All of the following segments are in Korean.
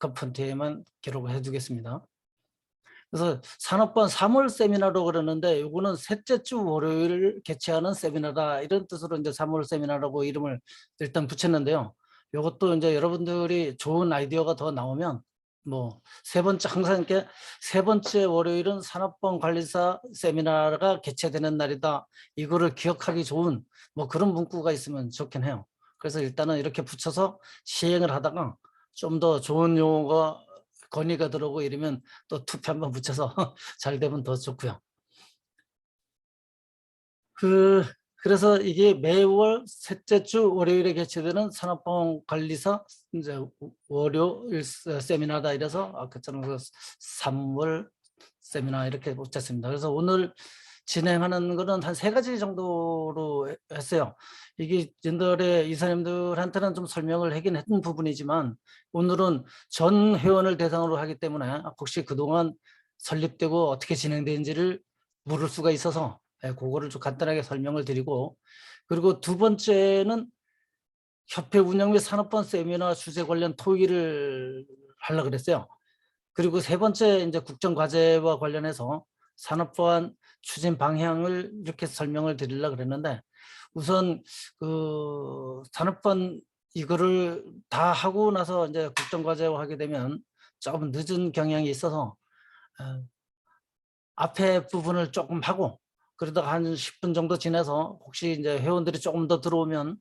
마크폰트에만 기록을 해두겠습니다. 그래서 산업보안 3월 세미나로 그러는데 이거는 셋째 주 월요일 개최하는 세미나다 이런 뜻으로 이제 3월 세미나라고 이름을 일단 붙였는데요. 이것도 이제 여러분들이 좋은 아이디어가 더 나오면 뭐 세 번째 항상 이렇게 세 번째 월요일은 산업보안 관리사 세미나가 개최되는 날이다. 이거를 기억하기 좋은 뭐 그런 문구가 있으면 좋긴 해요. 그래서 일단은 이렇게 붙여서 시행을 하다가 좀 더 좋은 용어가 건의가 들어오고 이러면 또 투표 한번 붙여서 잘 되면 더 좋고요. 그래서 이게 매월 셋째 주 월요일에 개최되는 산업보안 관리사 이제 월요일 세미나다 이래서 아까처럼 3월 세미나 이렇게 붙였습니다. 그래서 오늘 진행하는 거는 한 3가지 정도로 했어요. 이게 전달에 이사님들한테는 좀 설명을 하긴 했던 부분이지만 오늘은 전 회원을 대상으로 하기 때문에 혹시 그동안 설립되고 어떻게 진행되는지를 물을 수가 있어서 그거를 좀 간단하게 설명을 드리고, 그리고 두 번째는 협회 운영 및 산업보안 세미나 주제 관련 토의를 하려고 그랬어요. 그리고 세 번째 이제 국정과제와 관련해서 산업보안 추진 방향을 이렇게 설명을 드리려고 그랬는데, 우선 그 산업보안 이거를 다 하고 나서 이제 국정과제화 하게 되면 조금 늦은 경향이 있어서 앞에 부분을 조금 하고 그러다가 한 10분 정도 지나서 혹시 이제 회원들이 조금 더 들어오면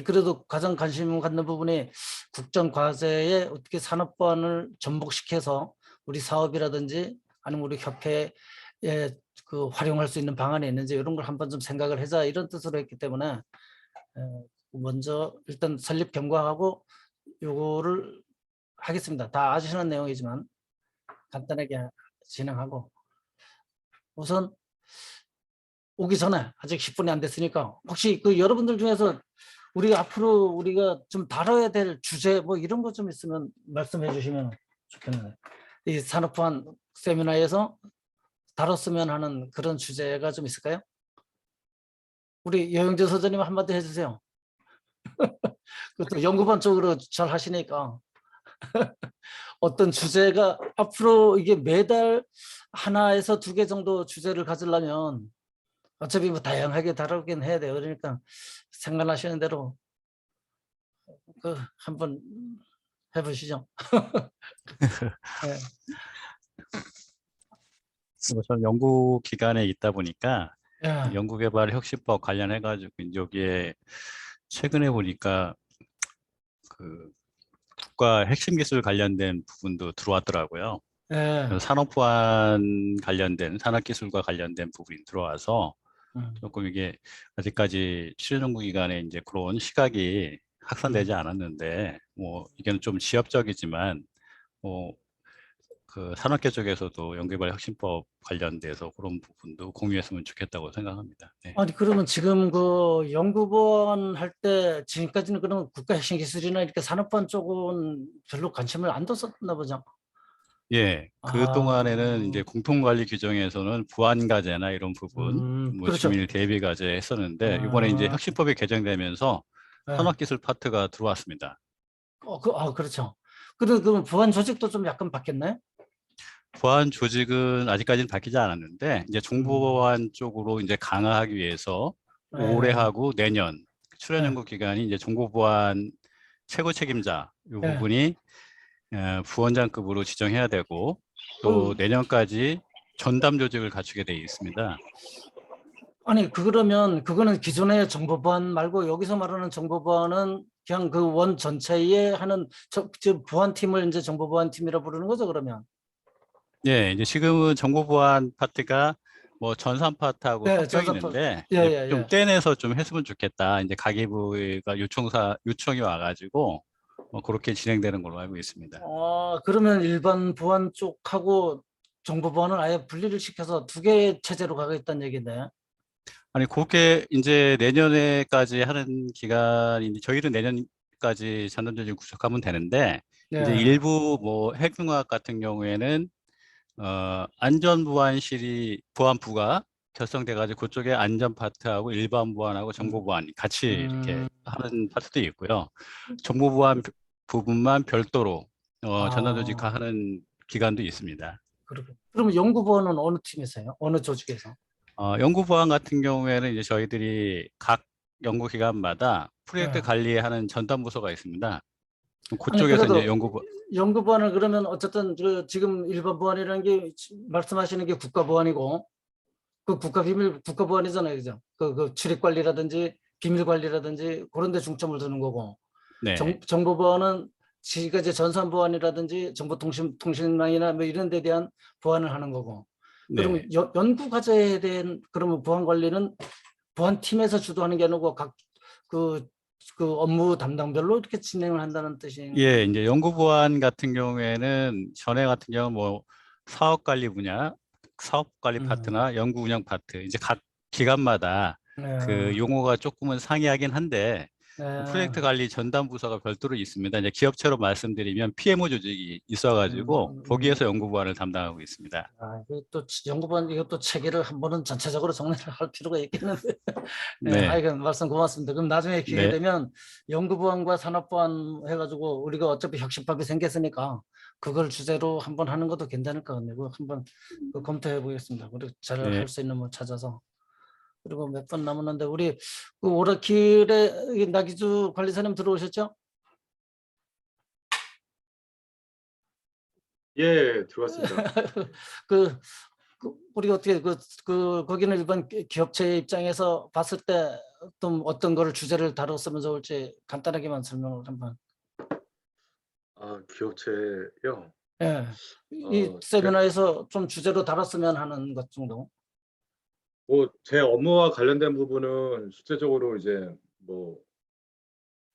그래도 가장 관심 갖는 부분이 국정과제에 어떻게 산업보안을 접목시켜서 우리 사업이라든지 아니면 우리 협회에 그 활용할 수 있는 방안이 있는지 이런 걸 한번 좀 생각을 하자 이런 뜻으로 했기 때문에 먼저 일단 설립 경과하고 요거를 하겠습니다. 다 아시는 내용이지만 간단하게 진행하고, 우선 오기 전에 아직 10분이 안 됐으니까 혹시 그 여러분들 중에서 우리가 앞으로 우리가 좀 다뤄야 될 주제 뭐 이런 거 좀 있으면 말씀해 주시면 좋겠네요. 이 산업보안 세미나에서 다뤘으면 하는 그런 주제가 좀 있을까요? 우리 여영재 소장님 한마디 해주세요. 그것도 연구반 쪽으로 잘 하시니까 어떤 주제가 앞으로 이게 매달 하나에서 2개 정도 주제를 가지려면 어차피 뭐 다양하게 다루긴 해야 돼요. 그러니까 생각나시는 대로 그 한번 해보시죠. 네. 저는 연구 기관에 있다 보니까 예. 연구개발 혁신법 관련해 가지고 여기에 최근에 보니까 그 국가 핵심 기술 관련된 부분도 들어왔더라고요. 예. 산업보안 관련된 산업기술과 관련된 부분이 들어와서 조금 이게 아직까지 취준연구기관에 이제 그런 시각이 확산되지 않았는데, 뭐 이게 좀 지엽적이지만 그 산업계 쪽에서도 연구개발 혁신법 관련돼서 그런 부분도 공유했으면 좋겠다고 생각합니다. 네. 아니 그러면 지금 그 연구원 할 때 지금까지는 그러면 국가 핵심 기술이나 이렇게 산업보안 쪽은 별로 관심을 안 뒀었나 보죠. 예, 그 동안에는 이제 공통관리 규정에서는 보안과제나 이런 부분, 뭐 그렇죠. 주민일 대비과제 했었는데, 이번에 이제 혁신법이 개정되면서 예. 산업기술 파트가 들어왔습니다. 그렇죠. 그러면 보안 조직도 좀 약간 바뀌었나요? 보안 조직은 아직까지는 바뀌지 않았는데, 이제 정보보안 쪽으로 이제 강화하기 위해서 예. 올해하고 내년 예. 출연연구 기관이 이제 정보보안 최고 책임자 이 예. 부분이 부원장급으로 지정해야 되고, 또 어휴, 내년까지 전담 조직을 갖추게 돼 있습니다. 아니 그러면 그거는 기존의 정보보안 말고 여기서 말하는 정보보안은 그냥 그 원 전체에 하는 저 보안팀을 이제 정보보안팀이라 부르는 거죠, 그러면? 예, 이제 지금은 정보보안 파트가 뭐 전산 파트하고 네, 섞여 전산법. 있는데, 예, 이제 예, 좀 예. 떼내서 좀 했으면 좋겠다. 이제 가계부가 요청이 와가지고 그렇게 진행되는 걸로 알고 있습니다. 그러면 일반 보안 쪽하고 정보 보안을 아예 분리를 시켜서 2개의 체제로 가겠다는 얘기네. 아니, 그게 이제 내년에까지 하는 기간인데, 저희는 내년까지 전담조직 구축하면 되는데, 이제 예. 일부 뭐 핵융합 같은 경우에는 안전보안실이 보안부가 결성돼 가지고 그쪽에 안전 파트하고 일반 보안하고 정보 음, 보안 같이 이렇게 음, 하는 파트도 있고요. 정보 보안 부분만 별도로 전담조직화하는 기관도 있습니다. 그러면 연구부원은 어느 팀에서요? 어느 조직에서? 연구부원 같은 경우에는 이제 저희들이 각 연구기관마다 프로젝트 네. 관리하는 전담부서가 있습니다. 아니 그쪽에서 이제 그래도 연구부원을 그러면 어쨌든 지금 일반 보안이라는 게 말씀하시는 게 국가보안이고 그 국가보안이잖아요, 그죠? 그 출입관리라든지 비밀관리라든지 그런 데 중점을 두는 거고 네. 정보보안은 지가 이제 전산보안이라든지 정보통신망이나 뭐 이런 데 대한 보안을 하는 거고 그러면 네. 연구과제에 대한 그러면 보안 관리는 보안팀에서 주도하는 게 아니고 그 업무 담당별로 이렇게 진행을 한다는 뜻인 예, 이제 연구보안 같은 경우에는 전에 같은 경우 뭐 사업관리 분야, 사업관리 파트나 연구 운영 파트, 이제 각 기관마다 그 용어가 조금은 상이하긴 한데 프로젝트 관리 전담 부서가 별도로 있습니다. 이제 기업체로 말씀드리면 PMO 조직이 있어가지고 거기에서 연구보안을 담당하고 있습니다. 또 연구보안 이것도 체계를 한 번은 전체적으로 정리를 할 필요가 있겠는데. 네, 네. 하여간 말씀 고맙습니다. 그럼 나중에 기회 네. 되면 연구보안과 산업보안 해가지고 우리가 어차피 혁신법이 생겼으니까 그걸 주제로 한번 하는 것도 괜찮을 것 같네요. 한번 검토해 보겠습니다. 우리 잘 할 수 있는 뭐 찾아서. 그리고 몇 분 남았는데 우리 그 오라킬의 나기주 관리사님 들어오셨죠? 예, 들어왔습니다. 그 우리가 어떻게 거기는 일반 기업체 입장에서 봤을 때 어떤 거를 주제를 다뤘으면 좋을지 간단하게만 설명을 한번. 기업체요? 예. 이 세미나에서 좀 주제로 다뤘으면 하는 것 정도. 뭐 제 업무와 관련된 부분은 실제적으로 이제 뭐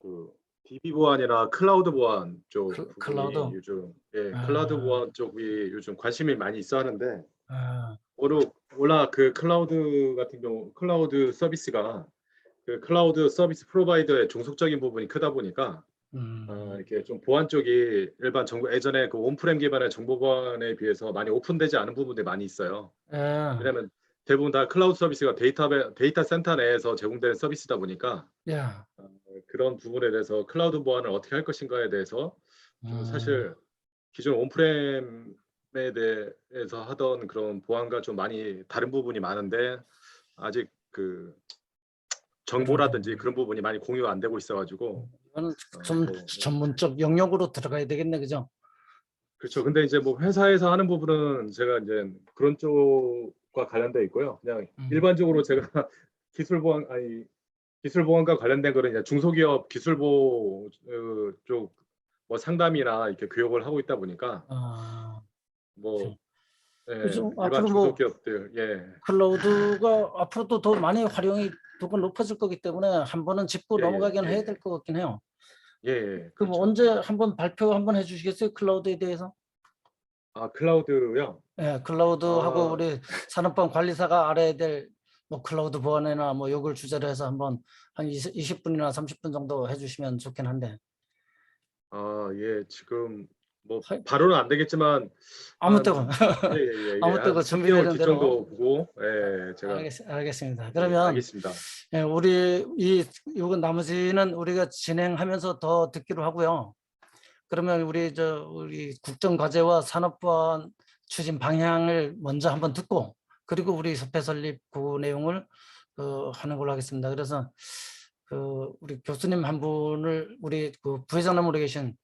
그 DB 보안이나 클라우드 보안 쪽 부분이 클라우드? 요즘 클라우드 보안 쪽이 요즘 관심이 많이 있어 하는데 아, 워낙 그 클라우드 같은 경우 클라우드 서비스가 그 클라우드 서비스 프로바이더의 종속적인 부분이 크다 보니까 이렇게 좀 보안 쪽이 일반 정보 예전에 그 온프렘 기반의 정보 보안에 비해서 많이 오픈되지 않은 부분들이 많이 있어요. 왜냐하면 대부분 다 클라우드 서비스가 데이터 센터 내에서 제공되는 서비스다 보니까 그런 부분에 대해서 클라우드 보안을 어떻게 할 것인가에 대해서 좀 사실 기존 온프렘에 대해서 하던 그런 보안과 좀 많이 다른 부분이 많은데 아직 그 정보라든지 그런 부분이 많이 공유가 안 되고 있어가지고 이거는 좀 전문적 영역으로 들어가야 되겠네, 그죠? 그렇죠. 근데 이제 뭐 회사에서 하는 부분은 제가 이제 그런 쪽과 관련돼 있고요. 그냥 일반적으로 제가 기술 보안과 관련된 거는 이제 중소기업 기술보 쪽 뭐 상담이나 이렇게 교육을 하고 있다 보니까 뭐 그죠? 일반 앞으로 뭐 중소기업들 클라우드가 앞으로도 더 많이 활용이 더 높아질 거기 때문에 한 번은 짚고 넘어가긴 해야 될 것 같긴 해요. 그럼 그렇죠. 언제 한번 발표 한번 해주시겠어요? 클라우드에 대해서? 클라우드요? 예, 클라우드하고 우리 산업보안 관리사가 알아야 될 뭐 클라우드 보안이나 뭐 요걸 주제로 해서 한번 한 20분이나 30분 정도 해주시면 좋긴 한데. 지금 뭐 바로는 안 되겠지만 아무 때고 아무 한 때고 3개월 준비되는 뒤 대로. 정도 보고 제가 알겠습니다. 그러면 알겠습니다. 우리 요거 나머지는 우리가 진행하면서 더 듣기로 하고요. 그러면 우리 국정과제와 산업보안 추진 방향을 먼저 한번 듣고 그리고 우리 협회 설립 그 내용을 하는 걸로 하겠습니다. 그래서 우리 교수님 한 분을 우리 부회장님으로 계신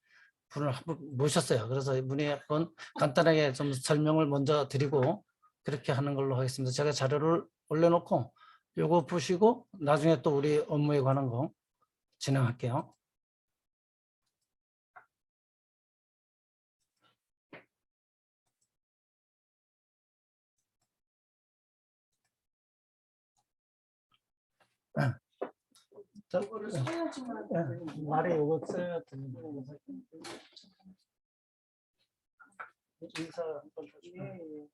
분을 한 분 모셨어요. 그래서 이분이 한번 간단하게 좀 설명을 먼저 드리고 그렇게 하는 걸로 하겠습니다. 제가 자료를 올려놓고 요거 보시고 나중에 또 우리 업무에 관한 거 진행할게요. 말에 요거 써야 되는데 인사 한번 해주세요.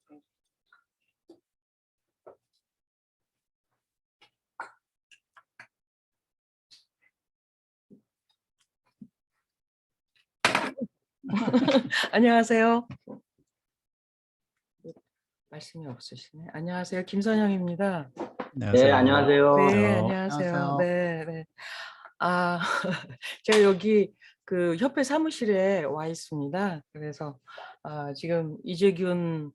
안녕하세요. 말씀이 없으시네. 안녕하세요. 김선영입니다. 네, 안녕하세요. 네, 안녕하세요. 네, 네. 제가 여기 그 협회 사무실에 와 있습니다. 그래서 지금 이재균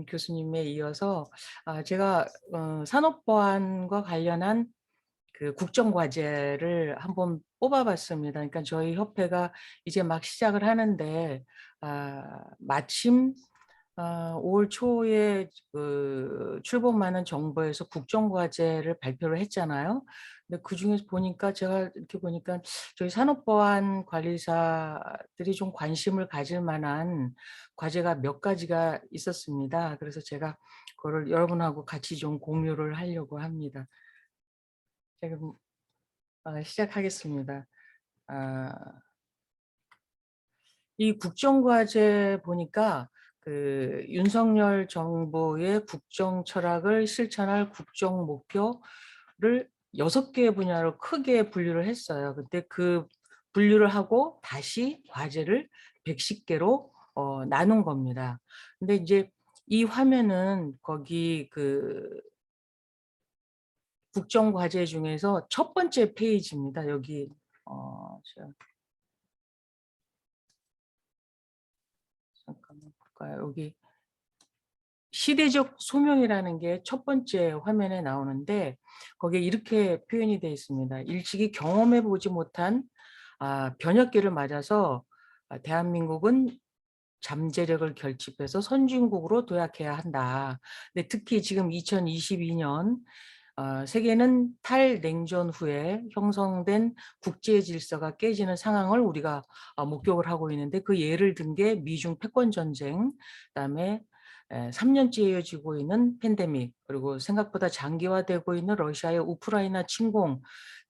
교수님에 이어서 제가 산업보안과 관련한 그 국정과제를 한번 뽑아봤습니다. 그러니까 저희 협회가 이제 막 시작을 하는데 마침 5월 초에 그 출범하는 정부에서 국정과제를 발표를 했잖아요. 근데 그 중에서 보니까 제가 이렇게 보니까 저희 산업보안 관리사들이 좀 관심을 가질 만한 과제가 몇 가지가 있었습니다. 그래서 제가 그거를 여러분하고 같이 좀 공유를 하려고 합니다. 지금 시작하겠습니다. 이 국정과제 보니까 그 윤석열 정부의 국정 철학을 실천할 국정 목표를 6개 분야로 크게 분류를 했어요. 그때 그 분류를 하고 다시 과제를 110개로 나눈 겁니다. 근데 이제 이 화면은 거기 그 국정 과제 중에서 첫 번째 페이지입니다. 여기 잠깐만 볼까요? 여기 시대적 소명이라는 게 첫 번째 화면에 나오는데 거기에 이렇게 표현이 되어 있습니다. 일찍이 경험해 보지 못한 변혁기를 맞아서 대한민국은 잠재력을 결집해서 선진국으로 도약해야 한다. 근데 특히 지금 2022년 세계는 탈냉전 후에 형성된 국제 질서가 깨지는 상황을 우리가 목격을 하고 있는데 그 예를 든 게 미중 패권 전쟁, 그다음에 3년째 이어지고 있는 팬데믹, 그리고 생각보다 장기화되고 있는 러시아의 우크라이나 침공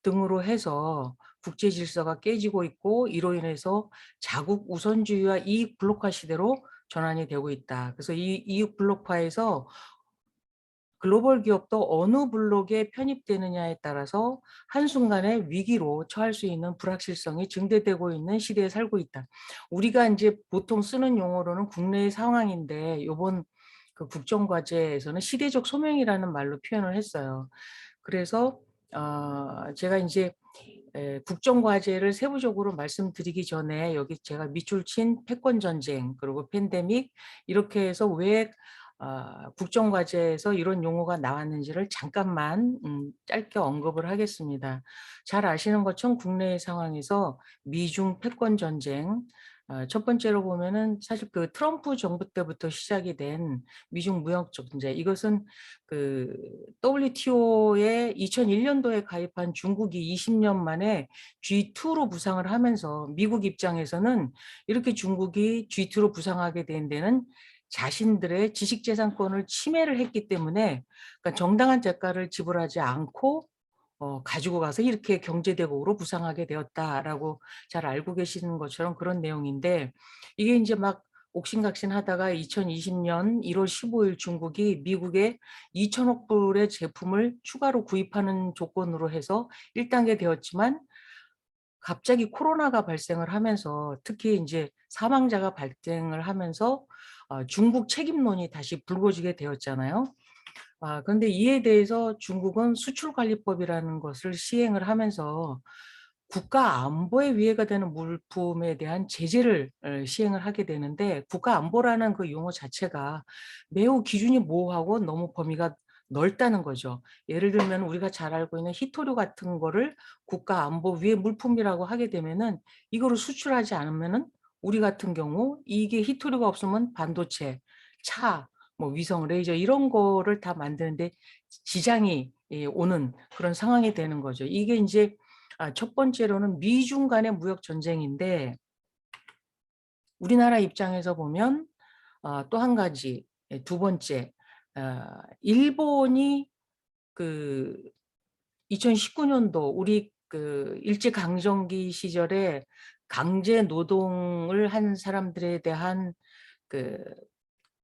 등으로 해서 국제 질서가 깨지고 있고 이로 인해서 자국 우선주의와 이익 블록화 시대로 전환이 되고 있다. 그래서 이 이익 블록화에서 글로벌 기업도 어느 블록에 편입되느냐에 따라서 한순간에 위기로 처할 수 있는 불확실성이 증대되고 있는 시대에 살고 있다. 우리가 이제 보통 쓰는 용어로는 국내의 상황인데 이번 그 국정과제에서는 시대적 소명이라는 말로 표현을 했어요. 그래서 제가 이제 국정과제를 세부적으로 말씀드리기 전에 여기 제가 밑줄 친 패권전쟁 그리고 팬데믹 이렇게 해서 왜 국정과제에서 이런 용어가 나왔는지를 잠깐만 짧게 언급을 하겠습니다. 잘 아시는 것처럼 국내의 상황에서 미중 패권전쟁 첫 번째로 보면은 사실 그 트럼프 정부 때부터 시작이 된 미중 무역 전쟁 이것은 그 WTO에 2001년도에 가입한 중국이 20년 만에 G2로 부상을 하면서 미국 입장에서는 이렇게 중국이 G2로 부상하게 된 데는 자신들의 지식재산권을 침해를 했기 때문에 그러니까 정당한 대가를 지불하지 않고 가지고 가서 이렇게 경제대국으로 부상하게 되었다라고 잘 알고 계시는 것처럼 그런 내용인데 이게 이제 막 옥신각신하다가 2020년 1월 15일 중국이 미국에 2천억 불의 제품을 추가로 구입하는 조건으로 해서 1단계 되었지만 갑자기 코로나가 발생을 하면서 특히 이제 사망자가 발생을 하면서 중국 책임론이 다시 불거지게 되었잖아요. 그런데 이에 대해서 중국은 수출관리법이라는 것을 시행을 하면서 국가 안보에 위해가 되는 물품에 대한 제재를 시행을 하게 되는데 국가 안보라는 그 용어 자체가 매우 기준이 모호하고 너무 범위가 넓다는 거죠. 예를 들면 우리가 잘 알고 있는 히토류 같은 거를 국가 안보 위의 물품이라고 하게 되면은 이거를 수출하지 않으면은 우리 같은 경우 이게 히토류가 없으면 반도체, 차, 뭐 위성, 레이저 이런 거를 다 만드는데 지장이 오는 그런 상황이 되는 거죠. 이게 이제 첫 번째로는 미중 간의 무역 전쟁인데 우리나라 입장에서 보면 또 한 가지 두 번째 일본이 그 2019년도 우리 그 일제강점기 시절에 강제 노동을 한 사람들에 대한 그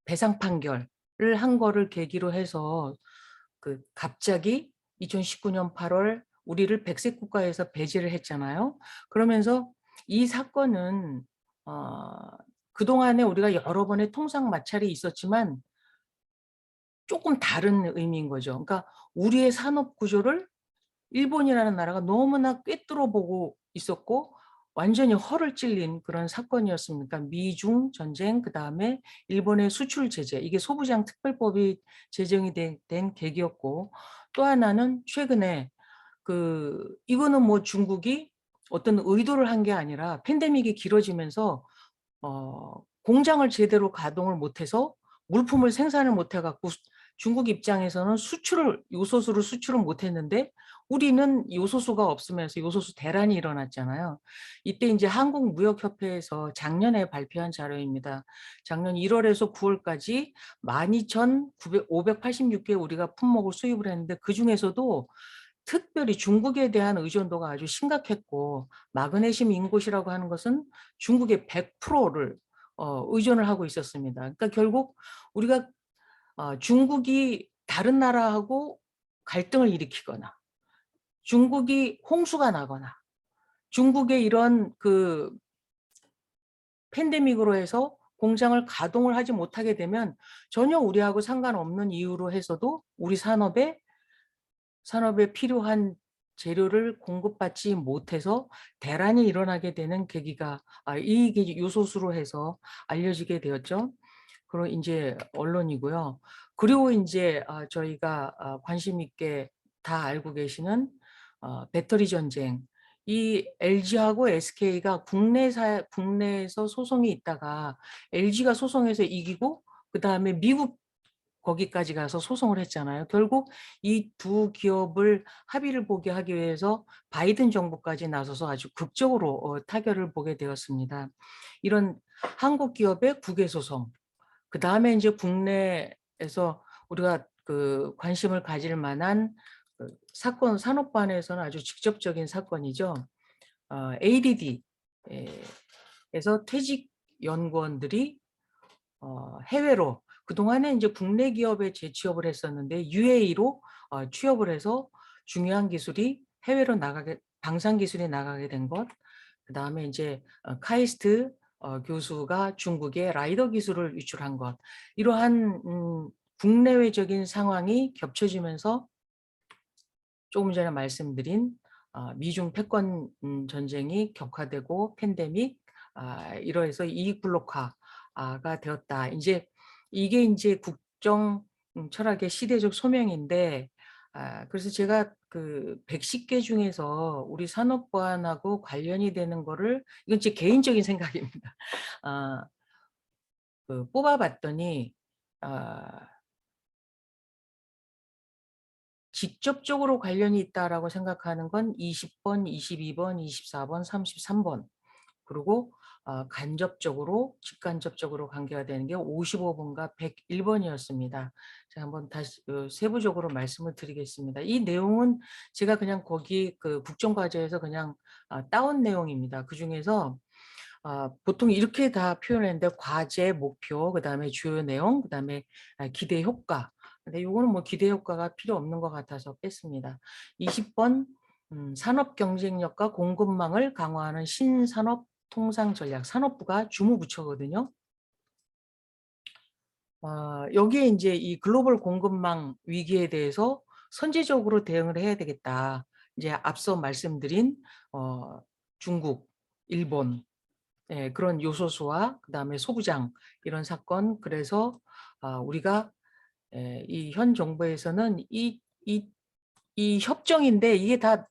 배상 판결을 한 거를 계기로 해서 그 갑자기 2019년 8월 우리를 백색 국가에서 배제를 했잖아요. 그러면서 이 사건은 그동안에 우리가 여러 번의 통상 마찰이 있었지만 조금 다른 의미인 거죠. 그러니까 우리의 산업 구조를 일본이라는 나라가 너무나 꿰뚫어 보고 있었고 완전히 허를 찔린 그런 사건이었습니까? 미중 전쟁, 그 다음에 일본의 수출 제재, 이게 소부장 특별법이 제정이 된 계기였고, 또 하나는 최근에 이거는 뭐 중국이 어떤 의도를 한 게 아니라 팬데믹이 길어지면서 공장을 제대로 가동을 못해서 물품을 생산을 못해갖고 중국 입장에서는 요소수를 수출을 못했는데 우리는 요소수가 없으면서 요소수 대란이 일어났잖아요. 이때 이제 한국무역협회에서 작년에 발표한 자료입니다. 작년 1월에서 9월까지 12,586개 우리가 품목을 수입을 했는데 그 중에서도 특별히 중국에 대한 의존도가 아주 심각했고 마그네슘 인곳이라고 하는 것은 중국의 100%를 의존을 하고 있었습니다. 그러니까 결국 우리가 중국이 다른 나라하고 갈등을 일으키거나 중국이 홍수가 나거나 중국의 이런 팬데믹으로 해서 공장을 가동을 하지 못하게 되면 전혀 우리하고 상관없는 이유로 해서도 우리 산업에 필요한 재료를 공급받지 못해서 대란이 일어나게 되는 계기가 이게 요소수로 해서 알려지게 되었죠. 그리고 이제 언론이고요. 그리고 이제 저희가 관심 있게 다 알고 계시는 배터리 전쟁. 이 LG하고 SK가 국내에서 소송이 있다가 LG가 소송에서 이기고 그 다음에 미국 거기까지 가서 소송을 했잖아요. 결국 이 두 기업을 합의를 보게 하기 위해서 바이든 정부까지 나서서 아주 극적으로 타결을 보게 되었습니다. 이런 한국 기업의 국외 소송, 그 다음에 이제 국내에서 우리가 관심을 가질 만한 사건, 산업반에서는 아주 직접적인 사건이죠. ADD에서 퇴직 연구원들이 해외로 그동안에 이제 국내 기업에 재취업을 했었는데 UAE로 취업을 해서 중요한 기술이 해외로 방산 기술이 나가게 된 것. 그다음에 이제 카이스트 교수가 중국에 라이더 기술을 유출한 것. 이러한 국내외적인 상황이 겹쳐지면서 조금 전에 말씀드린 미중 패권 전쟁이 격화되고 팬데믹 이러해서 이익 블록화가 되었다. 이게 이제 국정 철학의 시대적 소명인데 그래서 제가 110개 중에서 우리 산업 보안하고 관련이 되는 거를 이건 제 개인적인 생각입니다. 뽑아봤더니 직접적으로 관련이 있다라고 생각하는 건 20번, 22번, 24번, 33번. 그리고 간접적으로, 직간접적으로 관계가 되는 게 55번과 101번이었습니다. 자, 한번 다시 세부적으로 말씀을 드리겠습니다. 이 내용은 제가 그냥 거기 국정과제에서 그냥 따온 내용입니다. 그 중에서 보통 이렇게 다 표현했는데 과제, 목표, 그 다음에 주요 내용, 그 다음에 기대 효과. 근데 이거는 뭐 기대 효과가 필요 없는 것 같아서 뺐습니다. 20번 산업 경쟁력과 공급망을 강화하는 신산업 통상 전략. 산업부가 주무부처거든요. 여기에 이제 이 글로벌 공급망 위기에 대해서 선제적으로 대응을 해야 되겠다. 이제 앞서 말씀드린 중국, 일본 그런 요소수와 그다음에 소부장 이런 사건. 그래서 우리가 이 현 정부에서는 이 협정인데 이게 다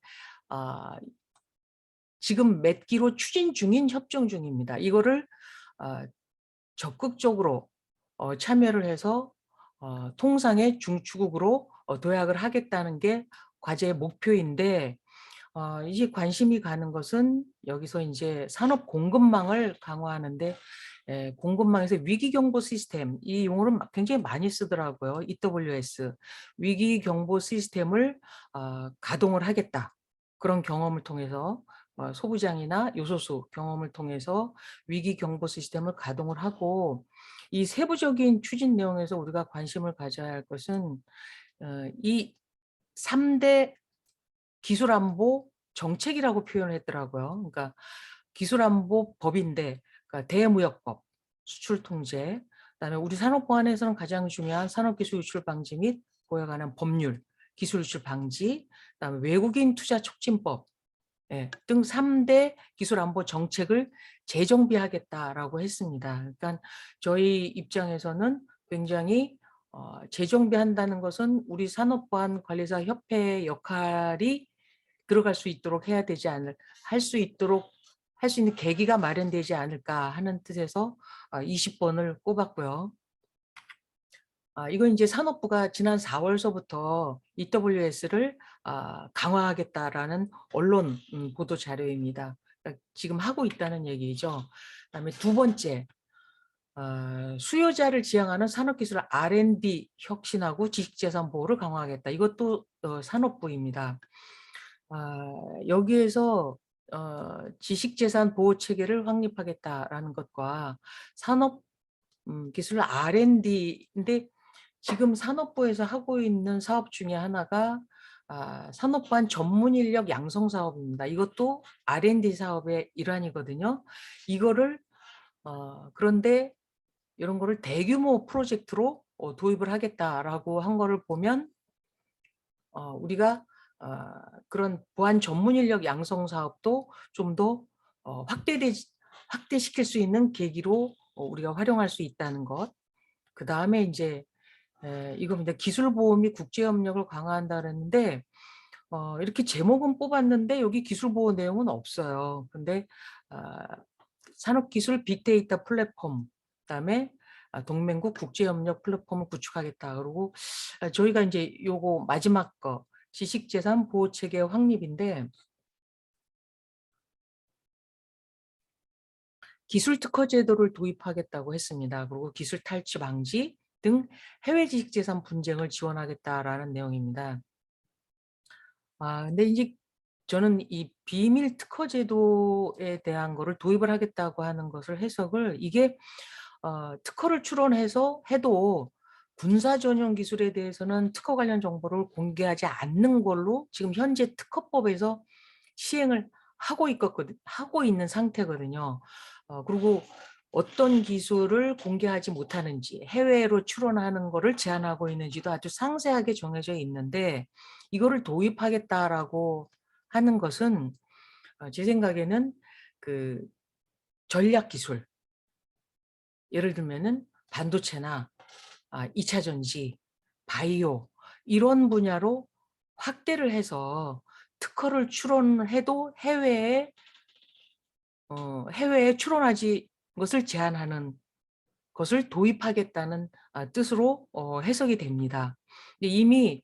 지금 몇 기로 추진 중인 협정 중입니다. 이거를 적극적으로 참여를 해서 통상의 중추국으로 도약을 하겠다는 게 과제의 목표인데 이제 관심이 가는 것은 여기서 이제 산업 공급망을 강화하는데 공급망에서 위기경보 시스템, 이 용어를 굉장히 많이 쓰더라고요. EWS, 위기경보 시스템을 가동을 하겠다. 그런 경험을 통해서 소부장이나 요소수 경험을 통해서 위기경보 시스템을 가동을 하고 이 세부적인 추진 내용에서 우리가 관심을 가져야 할 것은 이 3대 기술안보 정책이라고 표현을 했더라고요. 그러니까 기술안보 법인데 그러니까 대무역법, 수출통제, 그다음에 우리 산업보안에서는 가장 중요한 산업기술 유출 방지 및 보호에 관한 법률, 기술 유출 방지, 그다음에 외국인 투자 촉진법, 등 3대 기술안보 정책을 재정비하겠다라고 했습니다. 그러니까 저희 입장에서는 굉장히 재정비한다는 것은 우리 산업보안관리사 협회의 역할이 들어갈 수 있도록 해야 되지 않을, 할 수 있는 계기가 마련되지 않을까 하는 뜻에서 20번을 꼽았고요. 이건 이제 산업부가 지난 4월서부터 EWS를 강화하겠다라는 언론 보도 자료입니다. 그러니까 지금 하고 있다는 얘기죠. 그다음에 두 번째, 수요자를 지향하는 산업기술 R&D 혁신하고 지식재산 보호를 강화하겠다. 이것도 산업부입니다. 여기에서 지식재산 보호 체계를 확립하겠다라는 것과 산업 기술 R&D인데 지금 산업부에서 하고 있는 사업 중에 하나가 산업보안 전문 인력 양성 사업입니다. 이것도 R&D 사업의 일환이거든요. 이거를 그런데 이런 거를 대규모 프로젝트로 도입을 하겠다라고 한 거를 보면 우리가 그런 보안 전문 인력 양성 사업도 좀 더 확대시킬 수 있는 계기로 우리가 활용할 수 있다는 것. 그 다음에 이제 이겁니다. 기술 보호 및 국제 협력을 강화한다 그랬는데 이렇게 제목은 뽑았는데 여기 기술 보호 내용은 없어요. 근데 산업기술 빅데이터 플랫폼, 그다음에 동맹국 국제협력 플랫폼을 구축하겠다. 그리고 저희가 이제 요거 마지막 거 지식재산 보호체계 확립인데 기술 특허 제도를 도입하겠다고 했습니다. 그리고 기술 탈취 방지 등 해외 지식재산 분쟁을 지원하겠다라는 내용입니다. 근데 이제 저는 이 비밀 특허 제도에 대한 거를 도입을 하겠다고 하는 것을 해석을 이게 특허를 출원해서 해도 군사 전용 기술에 대해서는 특허 관련 정보를 공개하지 않는 걸로 지금 현재 특허법에서 시행을 하고 있는 상태거든요. 그리고 어떤 기술을 공개하지 못하는지, 해외로 출원하는 거를 제한하고 있는지도 아주 상세하게 정해져 있는데 이거를 도입하겠다라고 하는 것은 제 생각에는 그 전략 기술, 예를 들면은 반도체나 2차 전지, 바이오 이런 분야로 확대를 해서 특허를 출원해도 해외에 출원하지 것을 제한하는 것을 도입하겠다는 뜻으로 해석이 됩니다. 근데 이미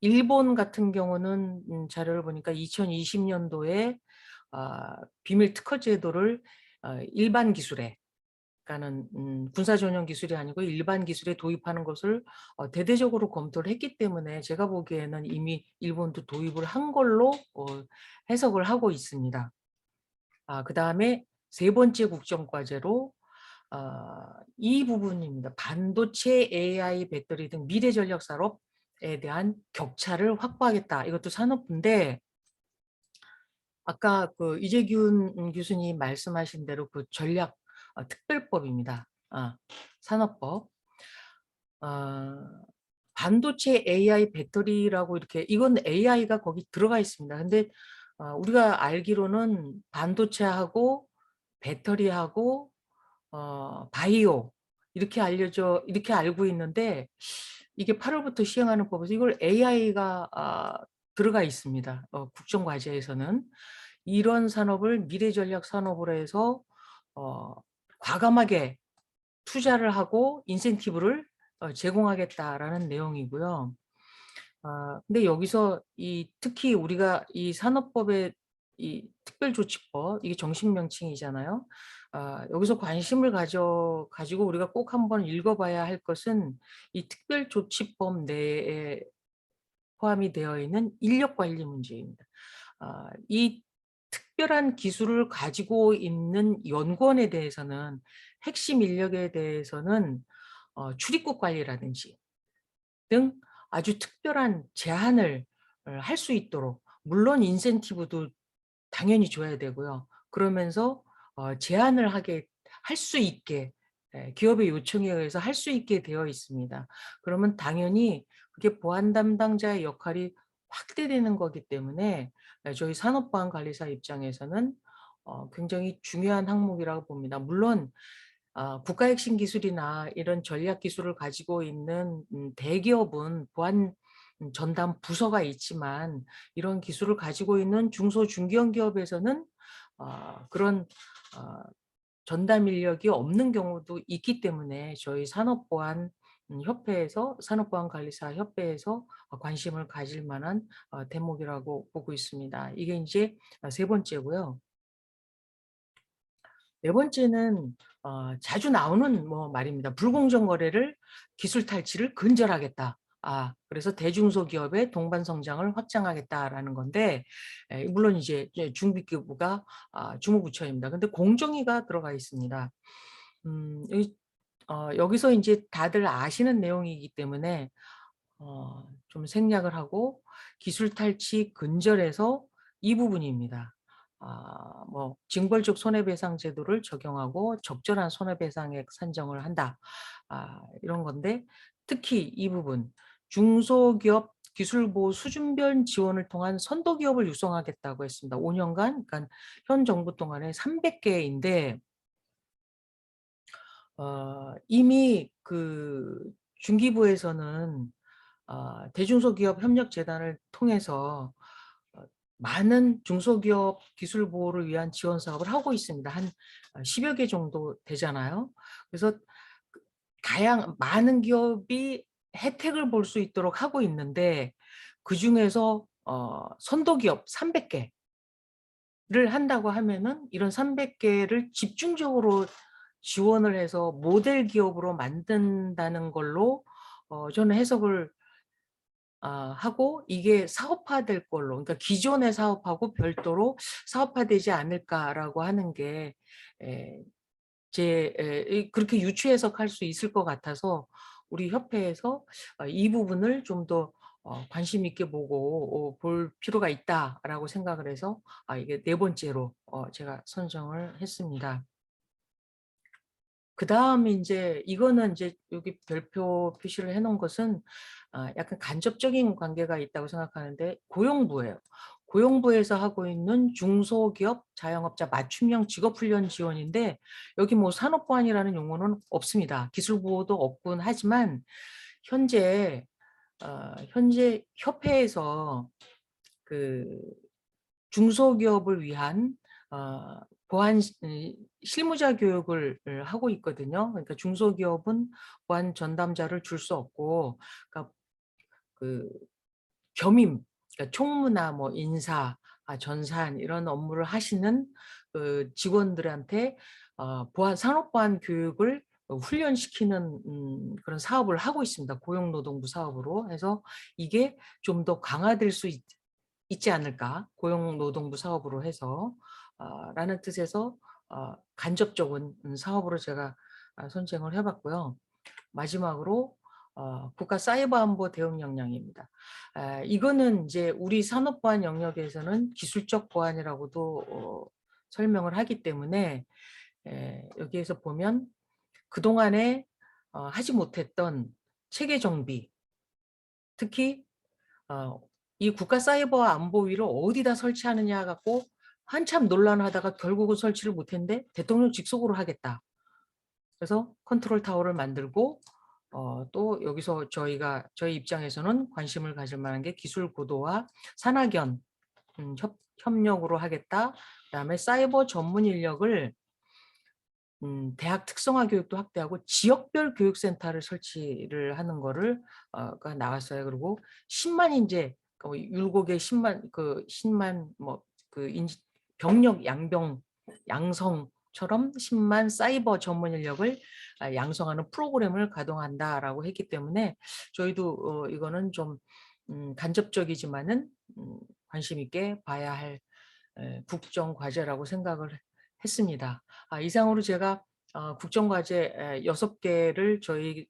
일본 같은 경우는 자료를 보니까 2020년도에 비밀 특허 제도를 일반 기술에, 그러니까는 군사 전용 기술이 아니고 일반 기술에 도입하는 것을 대대적으로 검토를 했기 때문에 제가 보기에는 이미 일본도 도입을 한 걸로 해석을 하고 있습니다. 그 다음에 세 번째 국정과제로 이 부분입니다. 반도체, AI, 배터리 등 미래 전략 산업에 대한 격차를 확보하겠다. 이것도 산업부인데 아까 그 이재균 교수님 말씀하신 대로 그 전략 특별법입니다. 산업법. 반도체, AI, 배터리라고 이렇게 이건 AI가 거기 들어가 있습니다. 근데 우리가 알기로는 반도체하고 배터리하고 바이오 이렇게 알고 있는데 이게 8월부터 시행하는 법에서 이걸 AI가 들어가 있습니다. 국정과제에서는 이런 산업을 미래전략 산업으로 해서 과감하게 투자를 하고 인센티브를 제공하겠다라는 내용이고요. 근데 여기서 특히 우리가 이 산업법의 이 특별조치법, 이게 정식 명칭이잖아요. 여기서 관심을 가지고 우리가 꼭 한번 읽어봐야 할 것은 이 특별조치법 내에 포함이 되어 있는 인력관리 문제입니다. 이 특별한 기술을 가지고 있는 연구원에 대해서는 핵심 인력에 대해서는 출입국 관리라든지 등 아주 특별한 제한을 할 수 있도록 물론 인센티브도 당연히 줘야 되고요. 그러면서 제한을 할 수 있게 기업의 요청에 의해서 할 수 있게 되어 있습니다. 그러면 당연히 그게 보안 담당자의 역할이 확대되는 거기 때문에 저희 산업보안관리사 입장에서는 굉장히 중요한 항목이라고 봅니다. 물론 국가 핵심 기술이나 이런 전략 기술을 가지고 있는 대기업은 보안 전담 부서가 있지만 이런 기술을 가지고 있는 중소 중견 기업에서는 그런 전담 인력이 없는 경우도 있기 때문에 저희 산업보안 협회에서 산업보안관리사 협회에서 관심을 가질 만한 대목이라고 보고 있습니다. 이게 이제 세 번째고요. 네 번째는 자주 나오는 말입니다. 불공정 거래를 기술 탈취를 근절하겠다. 그래서 대중소기업의 동반 성장을 확장하겠다라는 건데, 물론 이제 중비기구가 주무부처입니다. 근데 공정위가 들어가 있습니다. 여기서 이제 다들 아시는 내용이기 때문에 좀 생략을 하고 기술 탈취 근절에서 이 부분입니다. 징벌적 손해배상 제도를 적용하고 적절한 손해배상액 산정을 한다. 이런 건데 특히 이 부분 중소기업 기술보호 수준별 지원을 통한 선도기업을 육성하겠다고 했습니다. 5년간, 그러니까 현 정부 동안에 300개인데 이미 그 중기부에서는 대중소기업 협력재단을 통해서 많은 중소기업 기술 보호를 위한 지원 사업을 하고 있습니다. 한 10여 개 정도 되잖아요. 그래서 많은 기업이 혜택을 볼 수 있도록 하고 있는데 그중에서 선도기업 300개를 한다고 하면은 이런 300개를 집중적으로 지원을 해서 모델 기업으로 만든다는 걸로 저는 해석을 하고 이게 사업화될 걸로, 그러니까 기존의 사업하고 별도로 사업화되지 않을까라고 하는 게 그렇게 유추 해석할 수 있을 것 같아서 우리 협회에서 이 부분을 좀 더 관심 있게 보고 볼 필요가 있다라고 생각을 해서 이게 네 번째로 제가 선정을 했습니다. 그 다음에 이제 이거는 이제 여기 별표 표시를 해놓은 것은 약간 간접적인 관계가 있다고 생각하는데 고용부예요. 고용부에서 하고 있는 중소기업 자영업자 맞춤형 직업훈련 지원인데 여기 뭐 산업보안이라는 용어는 없습니다. 기술보호도 없군 하지만 현재 협회에서 그 중소기업을 위한 보안 실무자 교육을 하고 있거든요. 그러니까 중소기업은 보안 전담자를 줄 수 없고, 그러니까 그 겸임, 그러니까 총무나 뭐 인사, 전산 이런 업무를 하시는 그 직원들한테 보안 산업보안 교육을 훈련시키는 그런 사업을 하고 있습니다. 고용노동부 사업으로 해서 이게 좀 더 강화될 수 있지 않을까, 고용노동부 사업으로 해서 라는 뜻에서 간접적인 사업으로 제가 선정을 해봤고요. 마지막으로 국가 사이버 안보 대응 역량입니다. 이거는 이제 우리 산업보안 영역에서는 기술적 보안이라고도 설명을 하기 때문에 여기에서 보면 그동안에 하지 못했던 체계 정비, 특히 이 국가 사이버 안보위를 어디다 설치하느냐 갖고 한참 논란하다가 결국은 설치를 못했는데 대통령 직속으로 하겠다. 그래서 컨트롤 타워를 만들고 또 여기서 저희 입장에서는 관심을 가질 만한 게 기술 고도와 산학연 협력으로 하겠다. 그다음에 사이버 전문 인력을 대학 특성화 교육도 확대하고 지역별 교육센터를 설치를 하는 거를 가 나왔어요. 그리고 10만 인재, 율곡의 10만 병력 양성처럼 10만 사이버 전문 인력을 양성하는 프로그램을 가동한다라고 했기 때문에 저희도 이거는 좀 간접적이지만은 관심 있게 봐야 할 국정 과제라고 생각을 했습니다. 이상으로 제가 국정과제 6개를 저희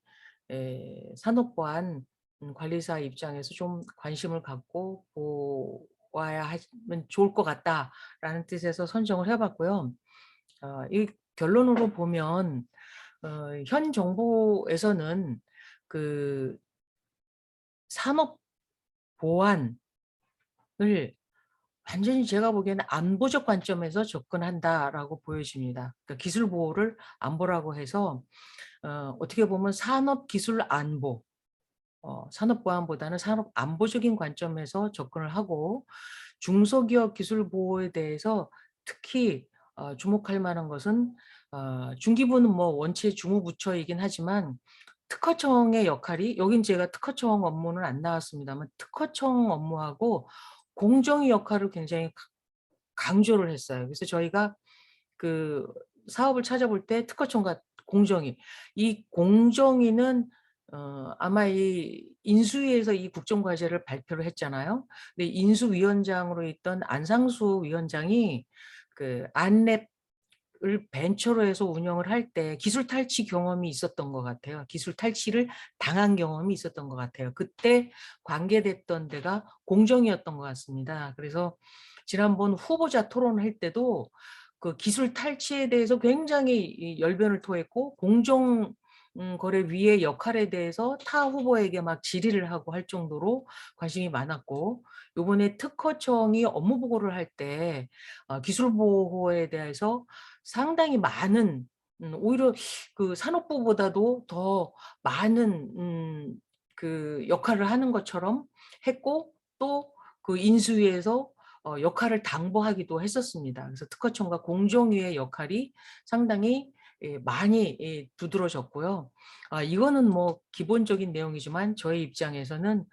산업보안 관리사 입장에서 좀 관심을 갖고 보아야 하면 좋을 것 같다라는 뜻에서 선정을 해봤고요. 이 결론으로 보면 현 정부에서는 그 산업 보안을 완전히 제가 보기에는 안보적 관점에서 접근한다라고 보여집니다. 그러니까 기술 보호를 안보라고 해서 어떻게 보면 산업 기술 안보, 산업 보안보다는 산업 안보적인 관점에서 접근을 하고 중소기업 기술 보호에 대해서 특히 주목할 만한 것은 중기부는 뭐 원체 주무부처이긴 하지만 특허청의 역할이 여긴 제가 특허청 업무는 안 나왔습니다만 특허청 업무하고 공정위 역할을 굉장히 강조를 했어요. 그래서 저희가 그 사업을 찾아볼 때 특허청과 공정위, 이 공정위는 아마 이 인수위에서 이 국정과제를 발표를 했잖아요. 근데 인수위원장으로 있던 안상수 위원장이 그 안랩을 벤처로 해서 운영을 할 때 기술 탈취 경험이 있었던 것 같아요. 기술 탈취를 당한 경험이 있었던 것 같아요. 그때 관계됐던 데가 공정위였던 것 같습니다. 그래서 지난번 후보자 토론할 때도 그 기술 탈취에 대해서 굉장히 열변을 토했고 공정 거래위의 역할에 대해서 타 후보에게 막 질의를 하고 할 정도로 관심이 많았고 이번에 특허청이 업무 보고를 할 때 기술 보호에 대해서 상당히 많은 오히려 그 산업부보다도 더 많은 그 역할을 하는 것처럼 했고 또 그 인수위에서 역할을 당부하기도 했었습니다. 그래서 특허청과 공정위의 역할이 상당히 많이 두드러졌고요. 이거는 뭐 기본적인 내용이지만 저희 입장에서는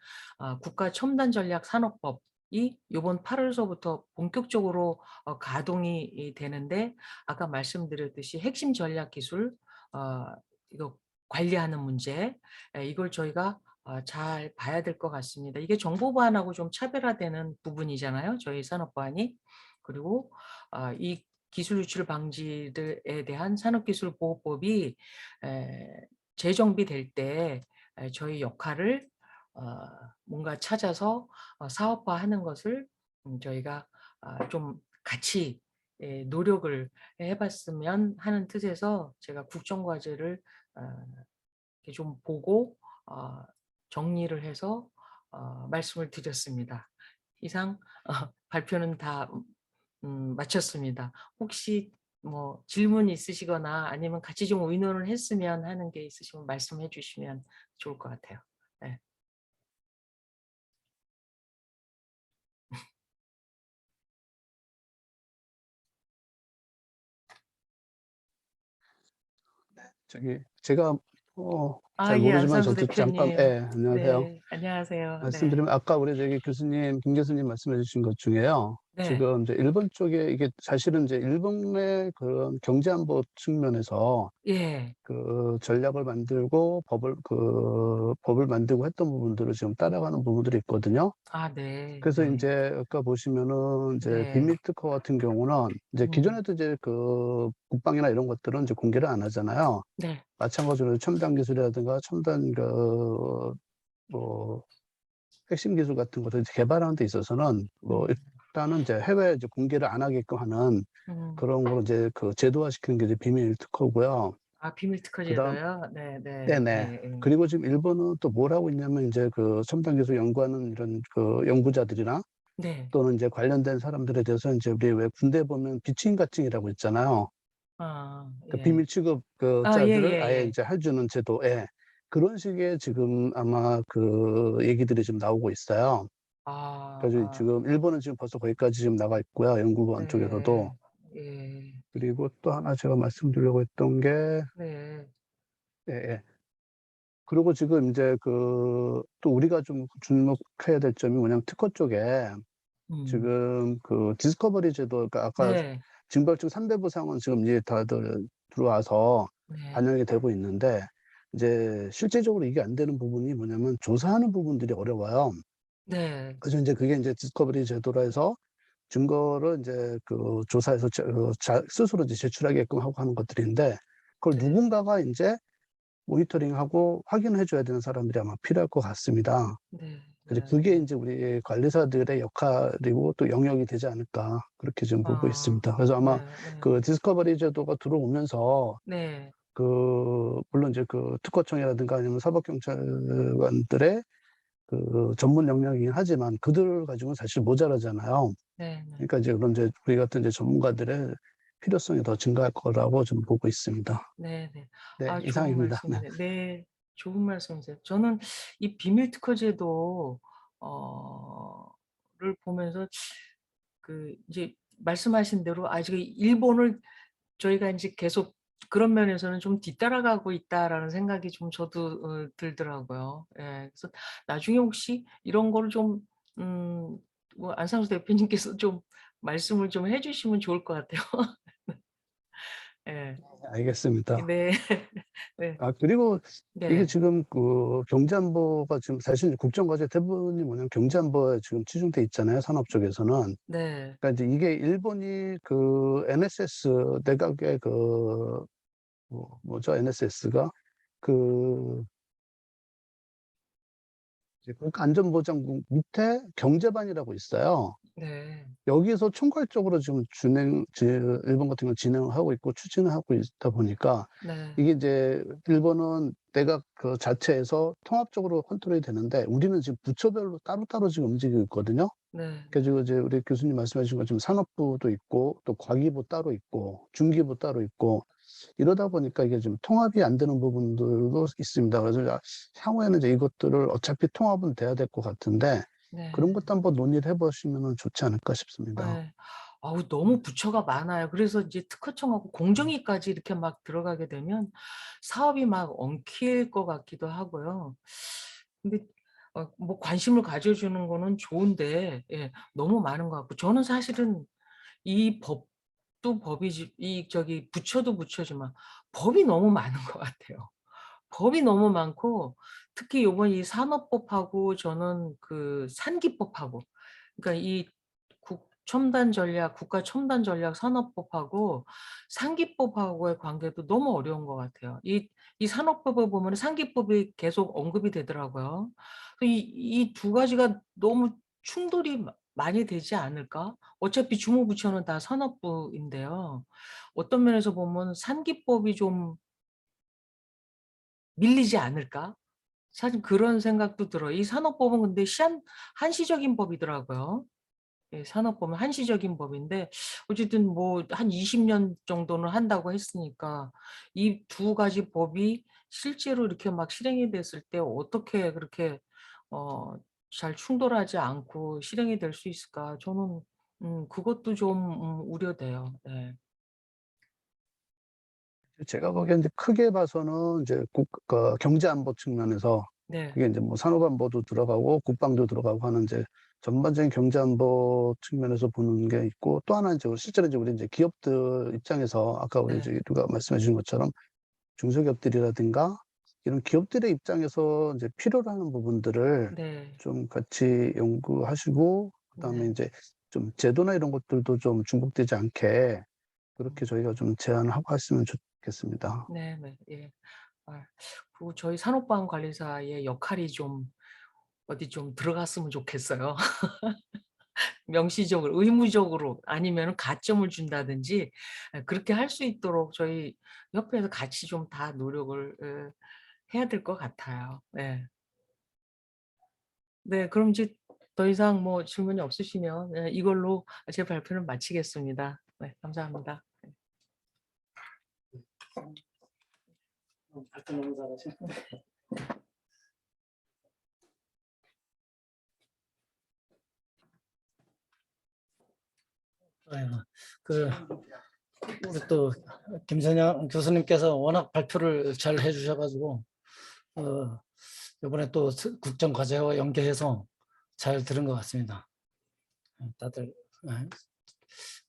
국가첨단전략산업법이 이번 8월서부터 본격적으로 가동이 되는데 아까 말씀드렸듯이 핵심 전략기술 이거 관리하는 문제 이걸 저희가 잘 봐야 될 것 같습니다. 이게 정보보안하고 좀 차별화되는 부분이잖아요. 저희 산업보안이. 그리고 이 기술 유출 방지에 대한 산업기술보호법이 재정비될 때 저희 역할을 뭔가 찾아서 사업화하는 것을 저희가 좀 같이 노력을 해봤으면 하는 뜻에서 제가 국정과제를 이렇게 좀 보고 정리를 해서 말씀을 드렸습니다. 이상 발표는 다 마쳤습니다. 혹시 뭐 질문 있으시거나 아니면 같이 좀 의논을 했으면 하는 게 있으시면 말씀해 주시면 좋을 것 같아요. 네. 저기 제가 잘 예, 모르지만 안상수 저도 잠깐 대표님. 안녕하세요. 네, 안녕하세요. 네. 말씀드리면 아까 우리 저기 교수님, 김 교수님 말씀해 주신 것 중에요. 네. 지금 이제 일본 쪽에 이게 사실은 이제 일본의 그런 경제 안보 측면에서 예. 그 전략을 만들고 법을 만들고 했던 부분들을 지금 따라가는 부분들이 있거든요. 네. 그래서 네. 이제 아까 보시면은 이제 네. 비밀 특허 같은 경우는 이제 기존에도 이제 그 국방이나 이런 것들은 이제 공개를 안 하잖아요. 네. 마찬가지로 첨단 기술이라든가 첨단 뭐 핵심 기술 같은 것을 이제 개발하는 데 있어서는 뭐 일단은 이제 해외에 이제 공개를 안 하게끔 하는 그런 거로 이제 그 제도화시키는 게 이제 비밀 특허고요. 비밀 특허 그다음 제도요? 네, 네. 네네. 그리고 지금 일본은 또 뭘 하고 있냐면 이제 그 첨단 기술 연구하는 이런 그 연구자들이나 네. 또는 이제 관련된 사람들에 대해서 이제 우리 왜 군대 보면 비치인 가칭이라고 있잖아요. 그 예. 비밀 취급 그 예, 자들을 예, 아예 예. 이제 해주는 제도에 그런 식의 지금 아마 그 얘기들이 좀 나오고 있어요. 그래서 지금 일본은 지금 벌써 거기까지 지금 나가 있고요. 연구원 쪽에서도. 예. 그리고 또 하나 제가 말씀드리려고 했던 게 네. 예. 그리고 지금 이제 또 우리가 좀 주목해야 될 점이 뭐냐면 특허 쪽에 지금 그 디스커버리 제도, 그러니까 아까 네. 징벌적 3배 보상은 지금 이제 다들 들어와서 네. 반영이 되고 있는데 이제 실제적으로 이게 안 되는 부분이 뭐냐면 조사하는 부분들이 어려워요. 네. 그래서 이제 그게 이제 디스커버리 제도라 해서 증거를 이제 그 조사해서 스스로 이제 제출하게끔 하고 하는 것들인데 그걸 네. 누군가가 이제 모니터링하고 확인해 줘야 되는 사람들이 아마 필요할 것 같습니다. 네. 그래서 그게 이제 우리 관리사들의 역할이고 또 영역이 되지 않을까 그렇게 좀 보고 있습니다. 그래서 아마 그 디스커버리 제도가 들어오면서 네. 물론 이제 그 특허청이라든가 아니면 사법경찰관들의 그 전문 영역이긴 하지만 그들 가지고는 사실 모자라잖아요. 네, 네. 그러니까 이제 그런 이제 우리 같은 이제 전문가들의 필요성이 더 증가할 거라고 좀 보고 있습니다. 네, 네. 네, 아, 좋은 이상입니다. 네. 말씀이네요. 네, 좋은 말씀이세요. 저는 이 비밀 특허제도 를 보면서 그 이제 말씀하신 대로 아직 일본을 저희가 이제 계속 그런 면에서는 좀 뒤따라가고 있다라는 생각이 좀 저도 들더라고요. 예, 그래서 나중에 혹시 이런 거를 좀 뭐 안상수 대표님께서 좀 말씀을 좀 해주시면 좋을 것 같아요. 예, 알겠습니다. 네, 네, 아, 그리고 이게 네, 지금 그 경제안보가 지금 사실 국정과제 대부분이 뭐냐면 경제안보에 지금 치중돼 있잖아요. 산업 쪽에서는. 네, 그러니까 이제 이게 일본이 그 NSS 내각의 그 뭐죠? NSS가 그 이제 국가안전보장국 밑에 경제반이라고 있어요. 네, 여기서 총괄적으로 지금 일본 같은 경우 진행을 하고 있고 추진을 하고 있다 보니까 네, 이게 이제 일본은 내각 그 자체에서 통합적으로 컨트롤이 되는데 우리는 지금 부처별로 따로따로 지금 움직이고 있거든요. 네, 그래서 이제 우리 교수님 말씀하신 것처럼 산업부도 있고 또 과기부 따로 있고 중기부 따로 있고 이러다 보니까 이게 좀 통합이 안 되는 부분들도 있습니다. 그래서 향후에는 이제 이것들을 어차피 통합은 돼야 될 것 같은데 네. 그런 것도 한번 논의를 해보시면 좋지 않을까 싶습니다. 네. 아우, 너무 부처가 많아요. 그래서 이제 특허청하고 공정위까지 이렇게 막 들어가게 되면 사업이 막 엉킬 것 같기도 하고요. 근데 뭐 관심을 가져주는 거는 좋은데 예, 너무 많은 것 같고 저는 사실은 이 법도 법이지 이 저기 부처도 부처지만 법이 너무 많은 것 같아요. 법이 너무 많고 특히 요번 이 산업법하고 저는 그 산기법하고 그러니까 이 첨단 전략, 국가 첨단 전략 산업법하고 상기법하고의 관계도 너무 어려운 것 같아요. 이 산업법을 보면 상기법이 계속 언급이 되더라고요. 이 두 가지가 너무 충돌이 많이 되지 않을까? 어차피 주무부처는 다 산업부인데요. 어떤 면에서 보면 상기법이 좀 밀리지 않을까? 사실 그런 생각도 들어요. 이 산업법은 근데 한시적인 법이더라고요. 예, 산업법은 한시적인 법인데 어쨌든 뭐 한 20년 정도는 한다고 했으니까 이 두 가지 법이 실제로 이렇게 막 실행이 됐을 때 어떻게 그렇게 잘 충돌하지 않고 실행이 될 수 있을까? 저는 그것도 좀 우려돼요. 네. 제가 보기엔 이제 크게 봐서는 이제 경제안보 측면에서 네. 그게 이제 뭐 산업안보도 들어가고 국방도 들어가고 하는 이제 전반적인 경제안보 측면에서 보는 게 있고 또 하나 이제 실제로 이제 우리 이제 기업들 입장에서 아까 우리 네. 누가 말씀해 주신 것처럼 중소기업들이라든가 이런 기업들의 입장에서 이제 필요로 하는 부분들을 네. 좀 같이 연구하시고 그다음에 네. 이제 좀 제도나 이런 것들도 좀 중복되지 않게 그렇게 저희가 좀 제안을 하고 했으면 좋겠습니다. 네. 네. 예. 아, 그리고 저희 산업보안 관리사의 역할이 좀 어디 좀 들어갔으면 좋겠어요. 명시적으로, 의무적으로 아니면 가점을 준다든지 그렇게 할 수 있도록 저희 협회에서 같이 좀 다 노력을 해야 될 것 같아요. 네. 네, 그럼 이제 더 이상 뭐 질문이 없으시면 이걸로 제 발표를 마치겠습니다. 네, 감사합니다. 발표 너무 잘하시네. 아이고, 그 우리 또 김선영 교수님께서 워낙 발표를 잘 해주셔가지고 이번에 또 국정 과제와 연계해서 잘 들은 것 같습니다. 다들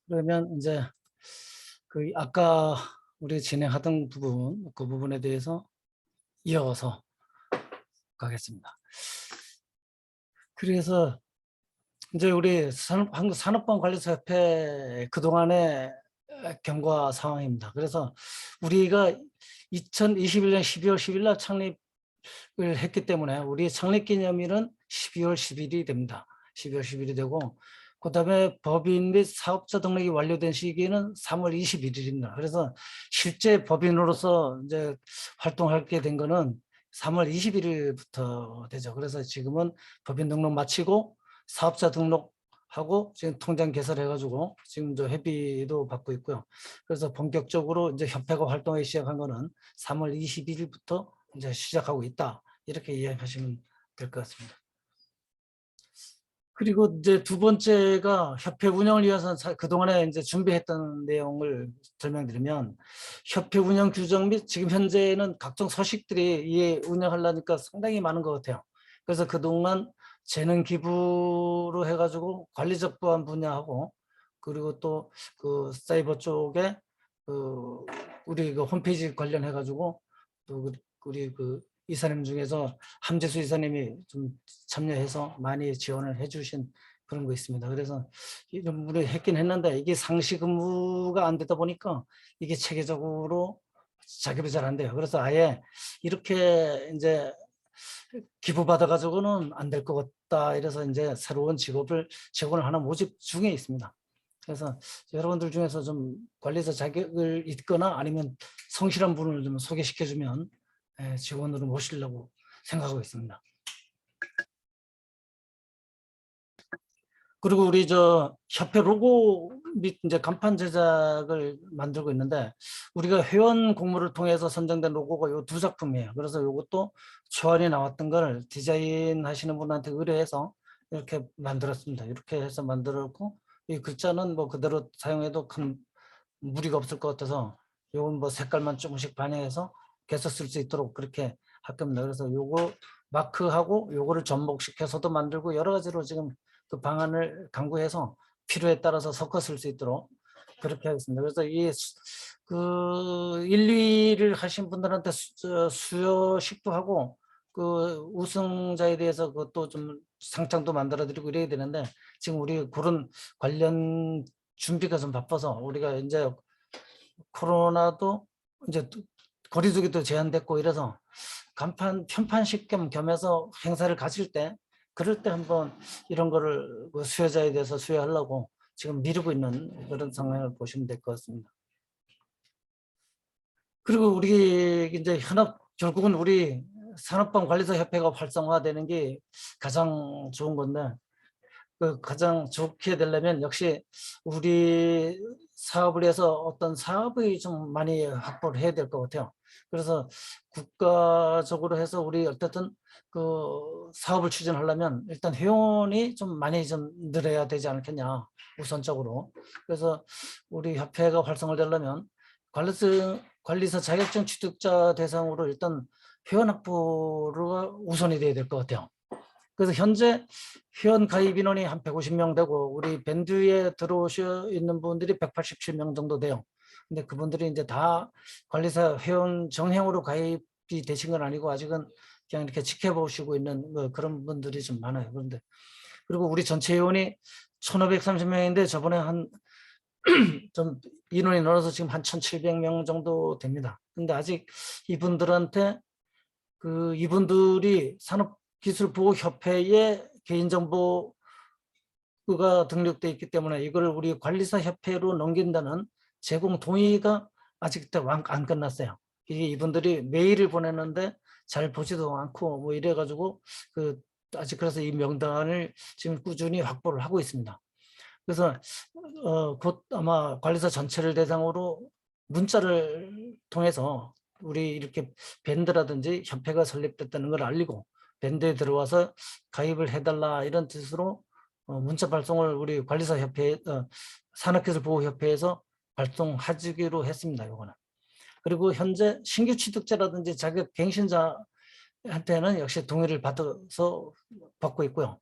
그러면 이제 그 아까 우리 진행하던 부분 그 부분에 대해서 이어서 가겠습니다. 그래서 이제 우리 한국 산업보안관리사협회 그동안의 경과 상황입니다. 그래서 우리가 2021년 12월 10일 날 창립을 했기 때문에 우리 창립기념일은 12월 10일이 됩니다. 12월 10일이 되고 그다음에 법인 및 사업자 등록이 완료된 시기는 3월 21일입니다. 그래서 실제 법인으로서 이제 활동하게 된 거는 3월 21일부터 되죠. 그래서 지금은 법인 등록 마치고 사업자 등록 하고 지금 통장 개설해가지고 지금 저 회비도 받고 있고요. 그래서 본격적으로 이제 협회가 활동하기 시작한 거는 3월 21일부터 이제 시작하고 있다. 이렇게 이해하시면 될 것 같습니다. 그리고 이제 두 번째가 협회 운영을 위해서 그동안에 이제 준비했던 내용을 설명드리면, 협회 운영 규정 및 지금 현재는 각종 서식들이 이 운영하려니까 상당히 많은 것 같아요. 그래서 그동안 재능 기부로 해가지고 관리적 보안 분야하고, 그리고 또 그 사이버 쪽에 그 우리 그 홈페이지 관련해가지고 또 우리 그 이사님 중에서 함재수 이사님이 좀 참여해서 많이 지원을 해주신 그런 거 있습니다. 그래서 이런 분을 했긴 했는데 이게 상시 근무가 안 되다 보니까 이게 체계적으로 작업이 잘 안 돼요. 그래서 아예 이렇게 이제 기부 받아가지고는 안 될 것 같다. 이래서 이제 새로운 직원을 하나 모집 중에 있습니다. 그래서 여러분들 중에서 좀 관리자 자격을 있거나 아니면 성실한 분을 좀 소개시켜주면 직원으로 모시려고 생각하고 있습니다. 그리고 우리 저 협회 로고 및 이제 간판 제작을 만들고 있는데, 우리가 회원 공모를 통해서 선정된 로고가 요 2작품이에요. 그래서 요것도 초안이 나왔던 걸 디자인 하시는 분한테 의뢰해서 이렇게 만들었습니다. 이렇게 해서 만들었고, 이 글자는 뭐 그대로 사용해도 큰 무리가 없을 것 같아서 요건 뭐 색깔만 조금씩 반영해서 계속 쓸 수 있도록 그렇게 할 겁니다. 그래서 요거 마크하고 요거를 접목시켜서도 만들고 여러 가지로 지금 그 방안을 강구해서 필요에 따라서 섞어 쓸 수 있도록 그렇게 하겠습니다. 그래서 이 그 1, 2를 하신 분들한테 수여식도 하고 그 우승자에 대해서 그것도 좀 상장도 만들어 드리고 이래야 되는데, 지금 우리 그런 관련 준비가 좀 바빠서 우리가 이제 코로나도 이제 거리두기도 제한됐고 이래서 간판 편판식 겸해서 행사를 가질 때 그럴 때 한번 이런 거를 그 수혜자에 대해서 수여하려고 지금 미루고 있는 그런 상황을 보시면 될 것 같습니다. 그리고 우리 이제 현업, 결국은 우리 산업방 관리사 협회가 활성화되는 게 가장 좋은 건데, 그 가장 좋게 되려면 역시 우리 사업을 해서 어떤 사업이 좀 많이 확보를 해야 될 것 같아요. 그래서 국가적으로 해서 우리 어쨌든 그 사업을 추진하려면 일단 회원이 좀 많이 좀 늘어야 되지 않겠냐, 우선적으로. 그래서 우리 협회가 활성화되려면 관리사 자격증 취득자 대상으로 일단 회원 확보가 우선이 돼야 될 것 같아요. 그래서 현재 회원 가입 인원이 한 150명 되고 우리 밴드에 들어오셔 있는 분들이 187명 정도 돼요. 근데 그분들이 이제 다 관리사 회원 정형으로 가입이 되신 건 아니고 아직은 그냥 이렇게 지켜보시고 있는 뭐 그런 분들이 좀 많아요. 그런데 그리고 우리 전체 회원이 1,530명인데 저번에 한 좀 인원이 늘어서 지금 한 1,700명 정도 됩니다. 근데 아직 이분들한테 이분들이 산업기술보호협회에 개인정보가 등록돼 있기 때문에 이걸 우리 관리사 협회로 넘긴다는 제공 동의가 아직 안 끝났어요. 이게 이분들이 메일을 보냈는데 잘 보지도 않고 뭐 이래가지고 아직 그래서 이 명단을 지금 꾸준히 확보를 하고 있습니다. 그래서 곧 아마 관리사 전체를 대상으로 문자를 통해서 우리 이렇게 밴드라든지 협회가 설립됐다는 걸 알리고 밴드에 들어와서 가입을 해달라 이런 뜻으로 문자 발송을 우리 관리사 협회 산업기술보호협회에서 발송하기로 했습니다. 요거는. 그리고 현재 신규 취득자라든지 자격 갱신자한테는 역시 동의를 받고 있고요.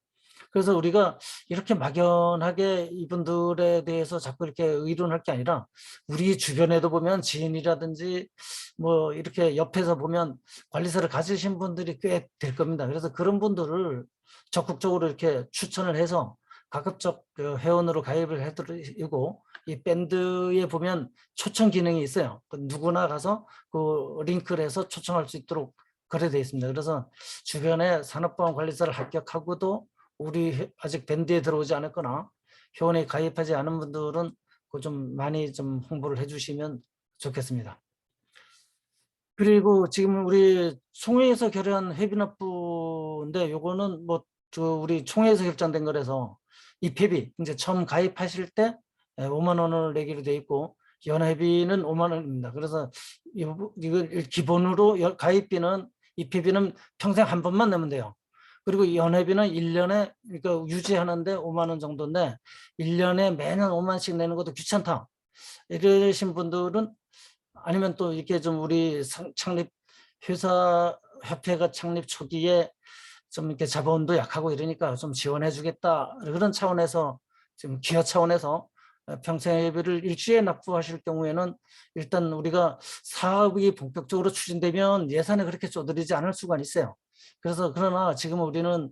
그래서 우리가 이렇게 막연하게 이분들에 대해서 자꾸 이렇게 의논할 게 아니라 우리 주변에도 보면 지인이라든지 뭐 이렇게 옆에서 보면 관리사를 가지신 분들이 꽤 될 겁니다. 그래서 그런 분들을 적극적으로 이렇게 추천을 해서 가급적 회원으로 가입을 해드리고, 이 밴드에 보면 초청 기능이 있어요. 누구나 가서 그 링크를 해서 초청할 수 있도록 그래 되어 있습니다. 그래서 주변에 산업보안 관리사를 합격하고도 우리 아직 밴드에 들어오지 않았거나 회원에 가입하지 않은 분들은 좀 많이 좀 홍보를 해주시면 좋겠습니다. 그리고 지금 우리 총회에서 결의한 회비납부인데 요거는 뭐 우리 총회에서 결정된 거라서 입회비 이제 처음 가입하실 때 5만 원을 내기로 돼 있고 연회비는 5만 원입니다. 그래서 이걸 기본으로 가입비는 입회비는 평생 한 번만 내면 돼요. 그리고 연회비는 1년에 그러니까 유지하는데 5만 원 정도인데 1년에 매년 5만씩 내는 것도 귀찮다. 이러신 분들은 아니면 또 이렇게 좀 우리 창립 회사 협회가 창립 초기에 좀 이렇게 자본도 약하고 이러니까 좀 지원해 주겠다 그런 차원에서 지금 기여 차원에서 평생회비를 일주일에 납부하실 경우에는 일단 우리가 사업이 본격적으로 추진되면 예산에 그렇게 쪼들이지 않을 수가 있어요. 그래서 그러나 지금 우리는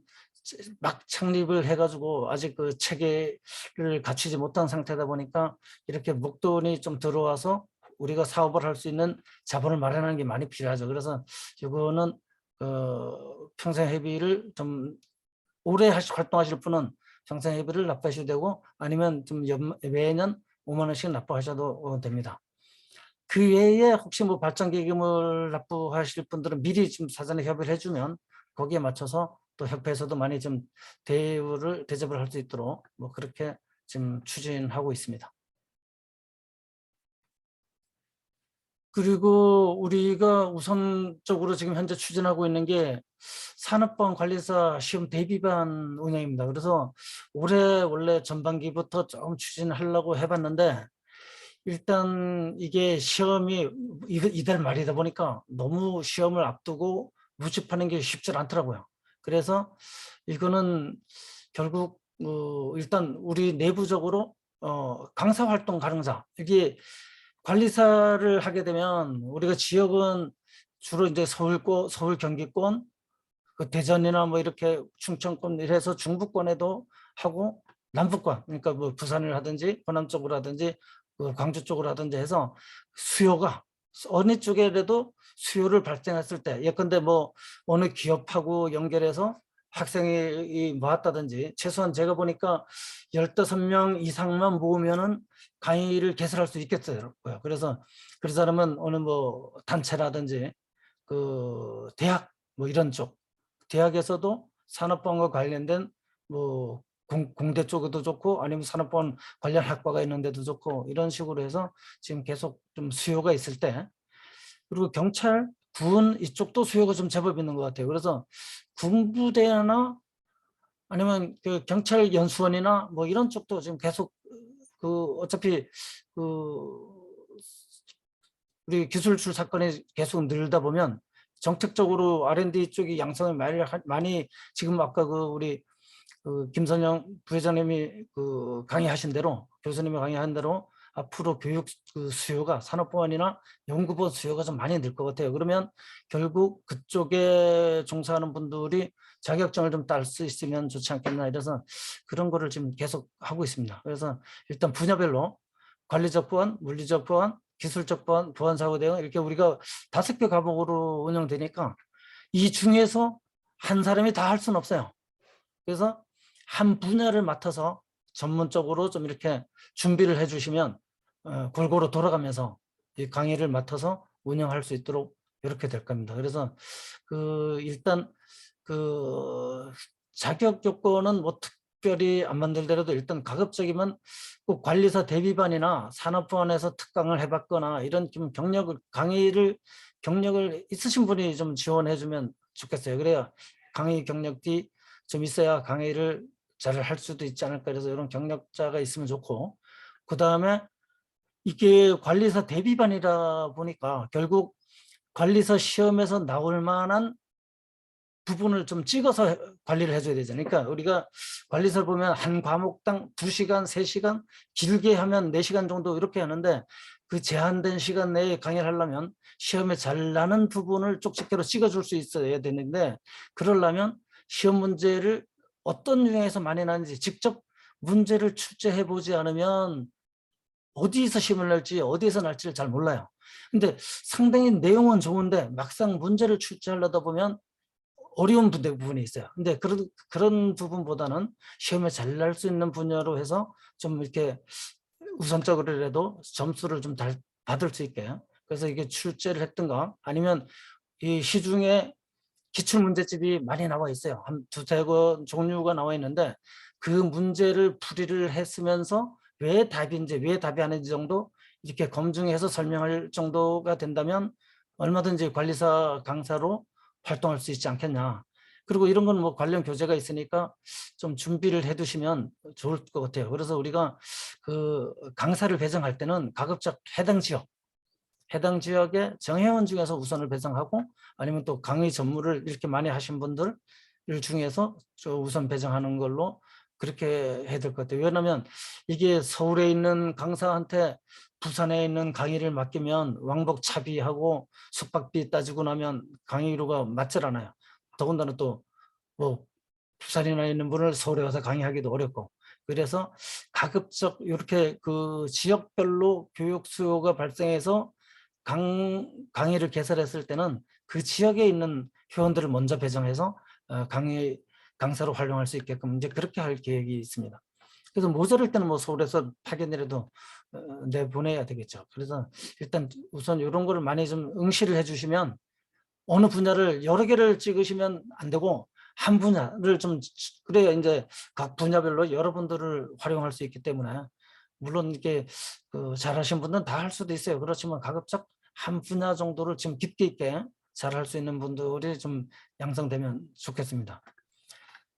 막 창립을 해가지고 아직 그 체계를 갖추지 못한 상태다 보니까 이렇게 목돈이 좀 들어와서 우리가 사업을 할 수 있는 자본을 마련하는 게 많이 필요하죠. 그래서 이거는 평생회비를 좀 오래 활동하실 분은 평생회비를 납부하셔도 되고 아니면 좀 매년 5만 원씩 납부하셔도 됩니다. 그 외에 혹시 뭐 발전기금을 납부하실 분들은 미리 좀 사전에 협의를 해주면 거기에 맞춰서 또 협회에서도 많이 좀 대접을 할 수 있도록 뭐 그렇게 지금 추진하고 있습니다. 그리고 우리가 우선적으로 지금 현재 추진하고 있는 게 산업보험 관리사 시험 대비반 운영입니다. 그래서 올해 원래 전반기부터 좀 추진하려고 해봤는데 일단 이게 시험이 이달 말이다 보니까 너무 시험을 앞두고 모집하는 게 쉽지 않더라고요. 그래서 이거는 결국 일단 우리 내부적으로 강사 활동 가능자 이게 관리사를 하게 되면 우리가 지역은 주로 이제 서울 경기권 그 대전이나 뭐 이렇게 충청권 이래서 중부권에도 하고 남부권 그러니까 뭐 부산을 하든지 호남 쪽으로 하든지 광주 쪽으로 하든지 해서 수요가 어느 쪽에라도 수요를 발생했을 때 예컨대 뭐 어느 기업하고 연결해서 학생이 모았다든지 최소한 제가 보니까 15명 이상만 모으면은 강의를 개설할 수 있겠어요. 그래서 그 사람은 어느 뭐 단체라든지 그 대학 뭐 이런 쪽 대학에서도 산업보험과 관련된 뭐 공대 쪽에도 좋고 아니면 산업보험 관련 학과가 있는데도 좋고 이런 식으로 해서 지금 계속 좀 수요가 있을 때 그리고 경찰, 군 이쪽도 수요가 좀 제법 있는 것 같아요. 그래서 군부대나 아니면 그 경찰 연수원이나 뭐 이런 쪽도 지금 계속 그 어차피 그 우리 기술출 사건이 계속 늘다 보면 정책적으로 R&D 쪽이 양성을 많이 지금 아까 그 우리 그 김선영 부회장님이 그 강의하신 대로 교수님이 강의한 대로 앞으로 교육 그 수요가 산업보안이나 연구보안 수요가 좀 많이 늘 것 같아요. 그러면 결국 그쪽에 종사하는 분들이 자격증을 좀 딸 수 있으면 좋지 않겠나 이래서 그런 거를 지금 계속 하고 있습니다. 그래서 일단 분야별로 관리적 보안, 물리적 보안, 기술적 보안, 보안사고 대응 이렇게 우리가 5개 과목으로 운영되니까 이 중에서 한 사람이 다 할 수는 없어요. 그래서 한 분야를 맡아서 전문적으로 좀 이렇게 준비를 해주시면 골고루 돌아가면서 이 강의를 맡아서 운영할 수 있도록 이렇게 될 겁니다. 그래서 그 일단 그 자격 조건은 뭐 특별히 안 만들더라도 일단 가급적이면 꼭 관리사 대비반이나 산업보안에서 특강을 해봤거나 이런 좀 경력을 있으신 분이 좀 지원해주면 좋겠어요. 그래야 강의 경력이 좀 있어야 강의를 잘 할 수도 있지 않을까. 그래서 이런 경력자가 있으면 좋고 그 다음에 이게 관리사 대비반이다 보니까 결국 관리사 시험에서 나올 만한 부분을 좀 찍어서 관리를 해줘야 되잖아요. 그러니까 우리가 관리사를 보면 한 과목당 2시간, 3시간, 길게 하면 4시간 정도 이렇게 하는데 그 제한된 시간 내에 강의를 하려면 시험에 잘 나는 부분을 쪽집게로 찍어줄 수 있어야 되는데 그러려면 시험 문제를 어떤 유형에서 많이 나는지 직접 문제를 출제해 보지 않으면 어디서 시험을 낼지 어디에서 날지를 잘 몰라요. 근데 상당히 내용은 좋은데 막상 문제를 출제하려다 보면 어려운 부분이 있어요. 근데 그런 부분보다는 시험에 잘 날 수 있는 분야로 해서 좀 이렇게 우선적으로라도 점수를 좀 받을 수 있게. 그래서 이게 출제를 했든가 아니면 이 시중에 기출 문제집이 많이 나와 있어요. 한 두세 권 종류가 나와 있는데 그 문제를 풀이를 했으면서 왜 답인지 왜 답이 아닌지 정도 이렇게 검증해서 설명할 정도가 된다면 얼마든지 관리사 강사로 활동할 수 있지 않겠냐. 그리고 이런 건 뭐 관련 교재가 있으니까 좀 준비를 해 두시면 좋을 것 같아요. 그래서 우리가 그 강사를 배정할 때는 가급적 해당 지역의 정회원 중에서 우선을 배정하고 아니면 또 강의 전무를 이렇게 많이 하신 분들 중에서 우선 배정하는 걸로 그렇게 해야 될 것 같아요. 왜냐하면 이게 서울에 있는 강사한테 부산에 있는 강의를 맡기면 왕복 차비하고 숙박비 따지고 나면 강의료가 맞질 않아요. 더군다나 또 뭐 부산에 있는 분을 서울에 와서 강의하기도 어렵고 그래서 가급적 이렇게 그 지역별로 교육 수요가 발생해서 강의를 개설했을 때는 그 지역에 있는 회원들을 먼저 배정해서 강사로 활용할 수 있게끔 이제 그렇게 할 계획이 있습니다. 그래서 모자랄 때는 뭐 서울에서 파견이라도 내보내야 되겠죠. 그래서 일단 우선 이런 거를 많이 좀 응시를 해주시면 어느 분야를 여러 개를 찍으시면 안 되고 한 분야를 좀 그래야 이제 각 분야별로 여러분들을 활용할 수 있기 때문에 물론 이렇게 그 잘하신 분들은 다 할 수도 있어요. 그렇지만 가급적 한 분야 정도를 지금 깊게 있게 잘할 수 있는 분들이 좀 양성되면 좋겠습니다.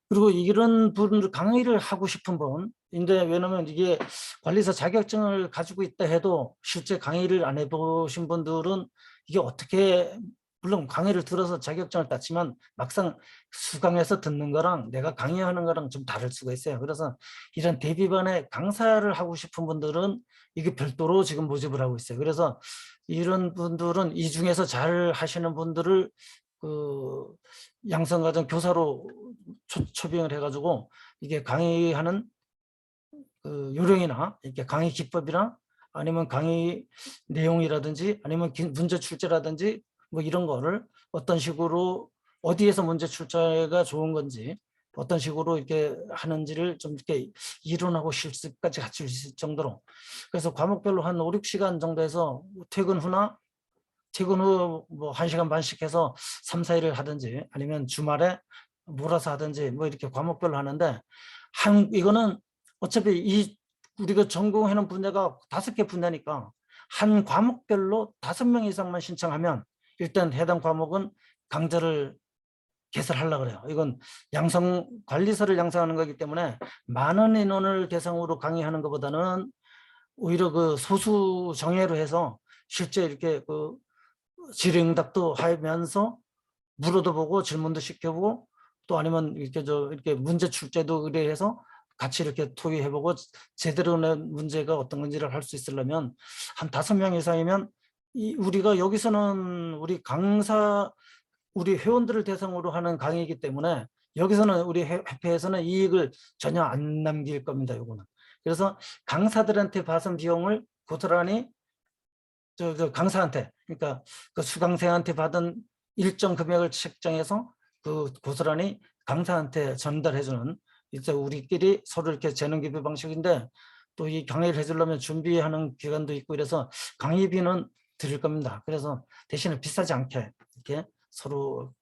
그리고 이런 분들 강의를 하고 싶은 분인데 왜냐면 이게 관리사 자격증을 가지고 있다 해도 실제 강의를 안 해보신 분들은 이게 어떻게 물론 강의를 들어서 자격증을 땄지만 막상 수강해서 듣는 거랑 내가 강의하는 거랑 좀 다를 수가 있어요. 그래서 이런 대비반에 강사를 하고 싶은 분들은 이게 별도로 지금 모집을 하고 있어요. 그래서 이런 분들은 이 중에서 잘 하시는 분들을 그 양성과정 교사로 초빙을 해가지고 이게 강의하는 그 요령이나 이렇게 강의 기법이나 아니면 강의 내용이라든지 아니면 문제 출제라든지 뭐 이런 거를 어떤 식으로 어디에서 문제 출제가 좋은 건지 어떤 식으로 이렇게 하는지를 좀 이렇게 이론하고 실습까지 갖출 수 있을 정도로 그래서 과목별로 한 5, 6시간 정도 해서 퇴근 후 뭐 1시간 반씩 해서 3, 4일을 하든지 아니면 주말에 몰아서 하든지 뭐 이렇게 과목별로 하는데 이거는 어차피 우리가 전공하는 분야가 5개 분야니까 한 과목별로 5명 이상만 신청하면 일단 해당 과목은 강좌를 개설하려고 그래요. 이건 관리사를 양성하는 거기 때문에 많은 인원을 대상으로 강의하는 것보다는 오히려 그 소수 정예로 해서 실제 이렇게 그 질의응답도 하면서 물어도 보고 질문도 시켜보고 또 아니면 이렇게 문제 출제도 의뢰해서 같이 이렇게 토의해보고 제대로 낸 문제가 어떤 건지를 할 수 있으려면 한 5명 이상이면 우리가 여기서는 우리 회원들을 대상으로 하는 강의이기 때문에 여기서는 우리 협회에서는 이익을 전혀 안 남길 겁니다. 요거는. 그래서 강사들한테 받은 비용을 고스란히 강사한테 그러니까 그 수강생한테 받은 일정 금액을 책정해서 그 고스란히 강사한테 전달해주는 이제 우리끼리 서로 이렇게 재능기부 방식인데 또 이 강의를 해주려면 준비하는 기간도 있고 이래서 강의비는 드릴 겁니다. 그래서 대신에 비싸지 않게 이렇게 서로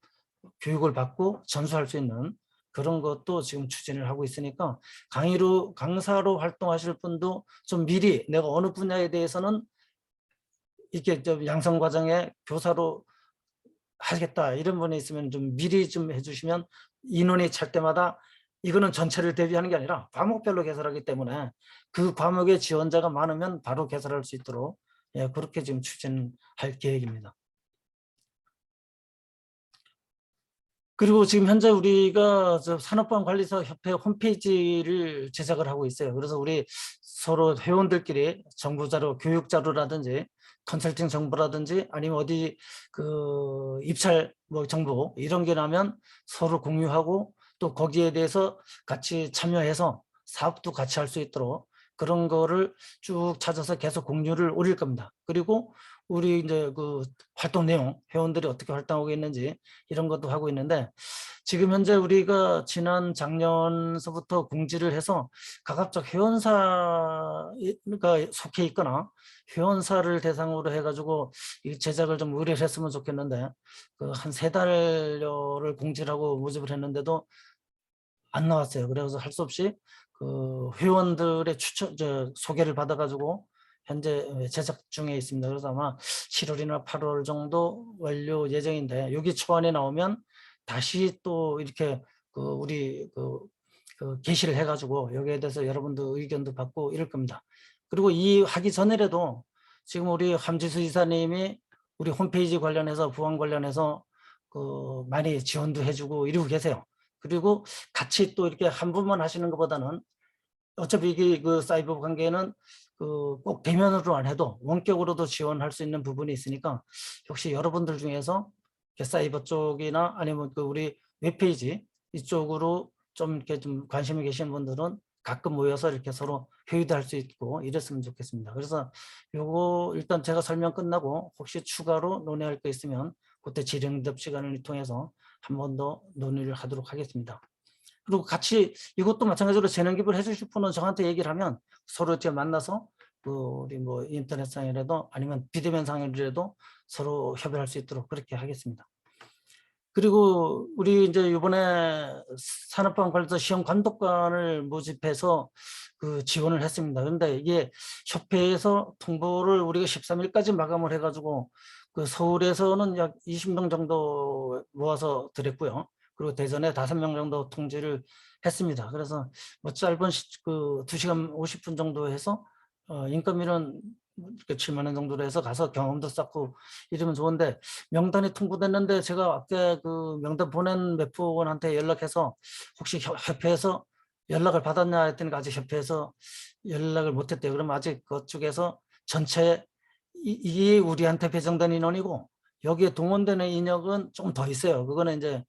교육을 받고 전수할 수 있는 그런 것도 지금 추진을 하고 있으니까 강사로 활동하실 분도 좀 미리 내가 어느 분야에 대해서는 이렇게 좀 양성 과정에 교사로 하겠다 이런 분이 있으면 좀 미리 좀 해주시면 인원이 찰 때마다 이거는 전체를 대비하는 게 아니라 과목별로 개설하기 때문에 그 과목의 지원자가 많으면 바로 개설할 수 있도록 그렇게 지금 추진할 계획입니다. 그리고 지금 현재 우리가 산업보안관리사협회 홈페이지를 제작을 하고 있어요. 그래서 우리 서로 회원들끼리 정보자료, 교육자료라든지 컨설팅 정보라든지 아니면 어디 그 입찰 뭐 정보 이런 게 나면 서로 공유하고 또 거기에 대해서 같이 참여해서 사업도 같이 할 수 있도록 그런 거를 쭉 찾아서 계속 공유를 올릴 겁니다. 그리고 우리 이제 그 활동 내용, 회원들이 어떻게 활동하고 있는지 이런 것도 하고 있는데, 지금 현재 우리가 지난 작년서부터 공지를 해서 가급적 회원사가 속해 있거나 회원사를 대상으로 해가지고 이 제작을 좀 의뢰를 했으면 좋겠는데, 그 한 3달여를 공지를 하고 모집을 했는데도 안 나왔어요. 그래서 할 수 없이 그 회원들의 소개를 받아가지고 현재 제작 중에 있습니다. 그래서 아마 7월이나 8월 정도 완료 예정인데, 여기 초안에 나오면 다시 또 이렇게 우리 게시를 해가지고 여기에 대해서 여러분들 의견도 받고 이럴 겁니다. 그리고 이 하기 전에라도 지금 우리 함지수 이사님이 우리 홈페이지 관련해서 부안 관련해서 많이 지원도 해주고 이러고 계세요. 그리고 같이 또 이렇게 한 분만 하시는 것보다는 어차피 이게 그 사이버 관계는 꼭 대면으로 안 해도 원격으로도 지원할 수 있는 부분이 있으니까, 혹시 여러분들 중에서 사이버 쪽이나 아니면 우리 웹페이지 이쪽으로 좀 이렇게 좀 관심이 계신 분들은 가끔 모여서 이렇게 서로 회의도 할 수 있고 이랬으면 좋겠습니다. 그래서 요거 일단 제가 설명 끝나고 혹시 추가로 논의할 거 있으면 그때 질의응답 시간을 통해서 한 번 더 논의를 하도록 하겠습니다. 그리고 같이 이것도 마찬가지로 재능 기부를 해주실 분은 저한테 얘기를 하면 서로 이렇게 만나서 우리 뭐 인터넷상이라도 아니면 비대면 상이라도 서로 협의할 수 있도록 그렇게 하겠습니다. 그리고 우리 이제 이번에 산업보안 관련해서 시험 감독관을 모집해서 지원을 했습니다. 그런데 이게 협회에서 통보를 우리가 13일까지 마감을 해가지고 서울에서는 약 20명 정도 모아서 드렸고요. 그리고 대전에 5명 정도 통지를 했습니다. 그래서 뭐 짧은 2시간 50분 정도 해서 인건비는 7만 원 정도로 해서 가서 경험도 쌓고 이러면 좋은데, 명단이 통보됐는데 제가 아까 명단 보낸 몇 분한테 연락해서 혹시 협회에서 연락을 받았냐 했더니 아직 협회에서 연락을 못했대요. 그러면 아직 그쪽에서 전체 이게 우리한테 배정된 인원이고 여기에 동원되는 인력은 좀 더 있어요. 그거는 이제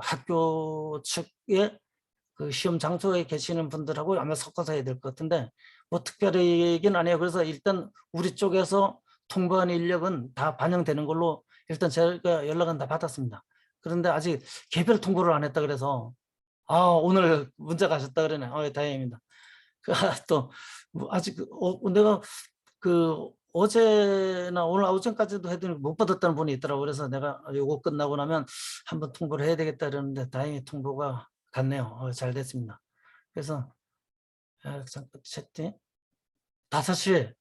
학교 측에 시험 장소에 계시는 분들하고 아마 섞어서 해야 될 것 같은데, 뭐 특별히 얘기는 아니에요. 그래서 일단 우리 쪽에서 통보한 인력은 다 반영되는 걸로 일단 제가 연락은 다 받았습니다. 그런데 아직 개별 통보를 안 했다 그래서 오늘 문자가 가셨다 그러네. 다행입니다. 또 아직 내가 어제나 오늘 오전까지도 해도 못 받았다는 분이 있더라고요. 그래서 내가 요거 끝나고 나면 한번 통보를 해야 되겠다 그러는데 다행히 통보가 갔네요. 잘 됐습니다. 그래서 잠깐 채팅 5시.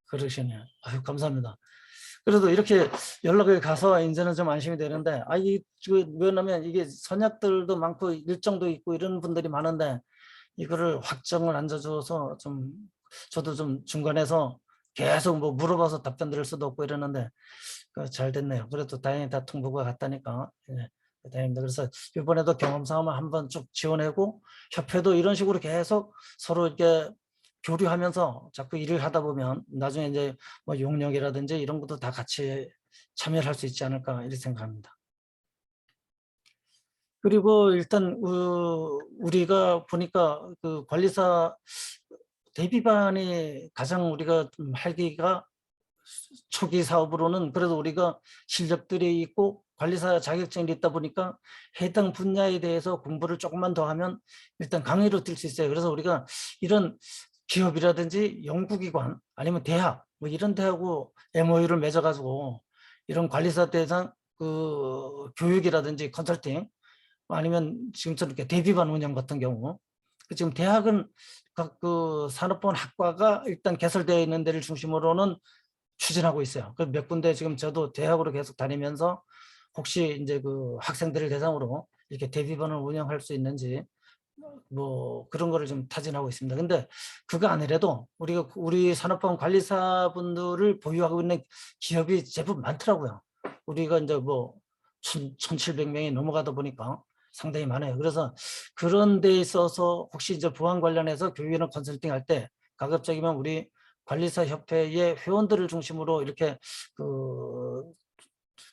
그러시네요. 아유, 감사합니다. 그래도 이렇게 연락을 가서 이제는 좀 안심이 되는데, 왜냐면 이게 선약들도 많고 일정도 있고 이런 분들이 많은데 이거를 확정을 안 줘서 좀 저도 좀 중간에서 계속 뭐 물어봐서 답변 드릴 수도 없고 이러는데 잘 됐네요. 그래도 다행히 다 통보가 갔다니까 다행입니다. 그래서 이번에도 경험 삼아 한번 쭉 지원하고, 협회도 이런 식으로 계속 서로 이렇게 교류하면서 자꾸 일을 하다 보면 나중에 이제 뭐 용역이라든지 이런 것도 다 같이 참여를 할 수 있지 않을까 이렇게 생각합니다. 그리고 일단 우리가 보니까 관리사 대비반이 가장 우리가 좀 활기가 초기 사업으로는 그래도 우리가 실력들이 있고 관리사 자격증이 있다 보니까 해당 분야에 대해서 공부를 조금만 더 하면 일단 강의로 뛸 수 있어요. 그래서 우리가 이런 기업이라든지 연구기관 아니면 대학 뭐 이런 데하고 MOU를 맺어가지고 이런 관리사 대상 교육이라든지 컨설팅 아니면 지금처럼 이렇게 대비반 운영 같은 경우, 지금 대학은 각 산업보안 학과가 일단 개설되어 있는 데를 중심으로는 추진하고 있어요. 몇 군데 지금 저도 대학으로 계속 다니면서 혹시 이제 학생들을 대상으로 이렇게 대비반을 운영할 수 있는지 뭐 그런 거를 좀 타진하고 있습니다. 근데 그거 아니라도 우리 산업보안 관리사분들을 보유하고 있는 기업이 제법 많더라고요. 우리가 이제 뭐 1,700명이 넘어가다 보니까 상당히 많아요. 그래서 그런 데 있어서 혹시 이제 보안 관련해서 교육이나 컨설팅 할 때 가급적이면 우리 관리사 협회의 회원들을 중심으로 이렇게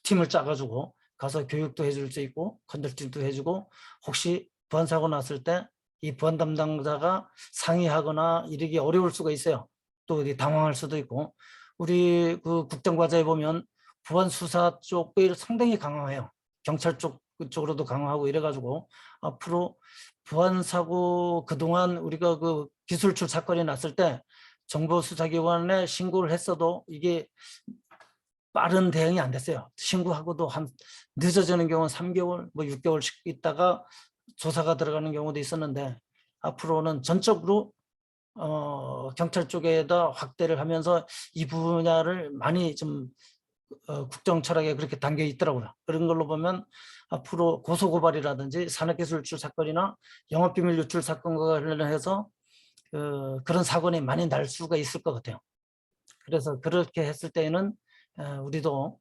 팀을 짜가지고 가서 교육도 해줄 수 있고 컨설팅도 해주고, 혹시 보안 사고 났을 때 이 보안 담당자가 상의하거나 이러기 어려울 수가 있어요. 또 어디 당황할 수도 있고 우리 그 국정과제에 보면 보안 수사 쪽을 상당히 강화해요. 경찰 쪽으로도 강화하고 이래가지고 앞으로 보안 사고 그동안 우리가 그 기술출 사건이 났을 때 정보수사기관에 신고를 했어도 이게 빠른 대응이 안 됐어요. 신고하고도 한 늦어지는 경우는 3개월, 뭐 6개월씩 있다가 조사가 들어가는 경우도 있었는데 앞으로는 전적으로 경찰 쪽에다 확대를 하면서 이 분야를 많이 좀 국정 철학에 그렇게 담겨 있더라고요. 그런 걸로 보면 앞으로 고소고발이라든지 산업기술출 사건이나 영업비밀 유출 사건과 관련해서 그런 사건이 많이 날 수가 있을 것 같아요. 그래서 그렇게 했을 때에는 우리도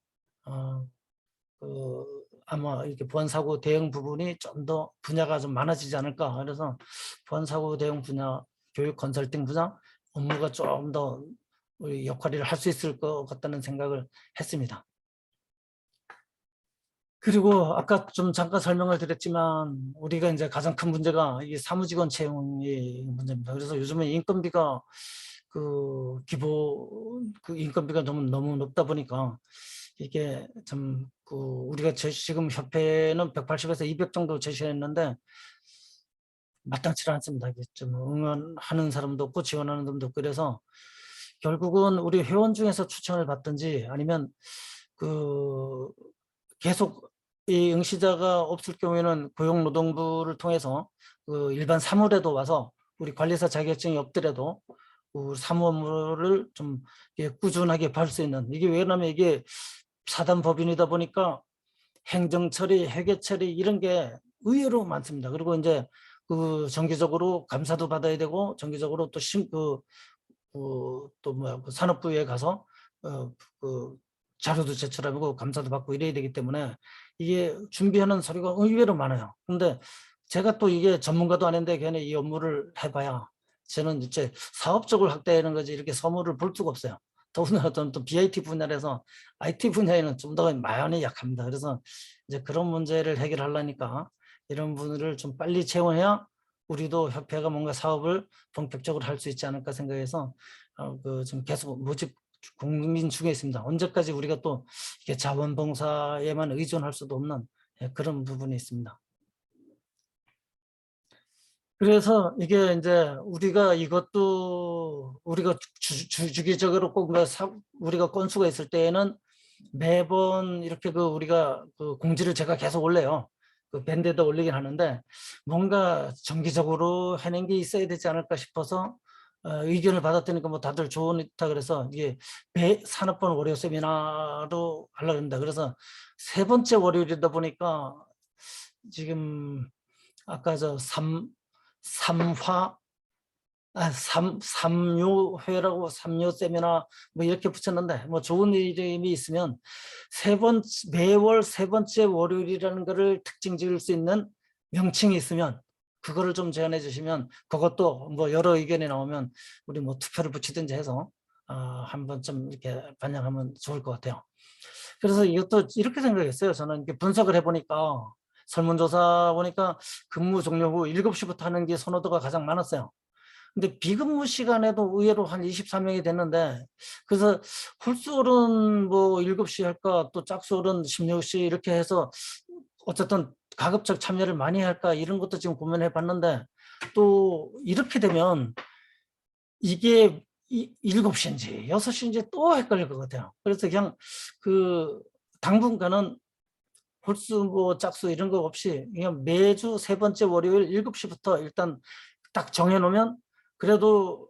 아마 이렇게 보안사고 대응 부분이 좀 더 분야가 좀 많아지지 않을까. 그래서 보안사고 대응 분야, 교육 컨설팅 분야 업무가 좀 더 우리 역할을 할 수 있을 것 같다는 생각을 했습니다. 그리고 아까 좀 잠깐 설명을 드렸지만 우리가 이제 가장 큰 문제가 이 사무직원 채용이 문제입니다. 그래서 요즘에 인건비가 그 인건비가 너무 높다 보니까 이게 참 우리가 지금 협회는 180에서 200 정도 제시했는데 마땅치 않습니다. 이게 좀 응원하는 사람도 없고 지원하는 사람도 없고 그래서 결국은 우리 회원 중에서 추천을 받든지 아니면 계속 이 응시자가 없을 경우에는 고용노동부를 통해서 일반 사무래도 와서 우리 관리사 자격증이 없더라도 사무 업무를 좀 꾸준하게 볼 수 있는 이게 왜냐하면 이게 사단법인이다 보니까 행정처리, 회계처리 이런 게 의외로 많습니다. 그리고 이제 정기적으로 감사도 받아야 되고 정기적으로 또 산업부에 가서 자료도 제출하고 감사도 받고 이래야 되기 때문에 이게 준비하는 서류가 의외로 많아요. 근데 제가 또 이게 전문가도 아닌데 괜히 이 업무를 해봐야 저는 이제 사업적으로 확대하는 거지 이렇게 서무를 볼 수가 없어요. 더군다나 또 BIT 분야에서 IT 분야에는 좀 더 많이 약합니다. 그래서 이제 그런 문제를 해결하려니까 이런 분들을 좀 빨리 채용해야 우리도 협회가 뭔가 사업을 본격적으로 할 수 있지 않을까 생각해서 좀 계속 모집 국민 중에 있습니다. 언제까지 우리가 또 이게 자원봉사에만 의존할 수도 없는 그런 부분이 있습니다. 그래서 이게 이제 우리가 이것도 우리가 주기적으로 꼭 우리가 건수가 있을 때에는 매번 이렇게 우리가 공지를 제가 계속 올려요. 밴드에다 올리긴 하는데 뭔가 정기적으로 하는 게 있어야 되지 않을까 싶어서 의견을 받았더니까 뭐 다들 좋다 그래서 이게 산업본 월요 세미나로 하려고 합니다. 그래서 3번째 월요일이다 보니까 지금 아까 삼요회라고 삼요 세미나 뭐 이렇게 붙였는데 뭐 좋은 이름이 있으면 매월 3번째 월요일이라는 거를 특징 지을 수 있는 명칭이 있으면 그거를 좀 제안해 주시면 그것도 뭐 여러 의견이 나오면 우리 뭐 투표를 붙이든지 해서 한번 좀 이렇게 반영하면 좋을 것 같아요. 그래서 이것도 이렇게 생각했어요. 저는 이렇게 분석을 해보니까 설문조사 보니까 근무 종료 후 7시부터 하는 게 선호도가 가장 많았어요. 근데 비근무 시간에도 의외로 한 24명이 됐는데 그래서 홀수어른 뭐 7시 할까 또 짝수어른 16시 이렇게 해서 어쨌든 가급적 참여를 많이 할까 이런 것도 지금 고민해 봤는데 또 이렇게 되면 이게 7시인지 6시인지 또 헷갈릴 것 같아요. 그래서 그냥 당분간은 홀수 뭐 짝수 이런 거 없이 그냥 매주 3번째 월요일 7시부터 일단 딱 정해놓으면 그래도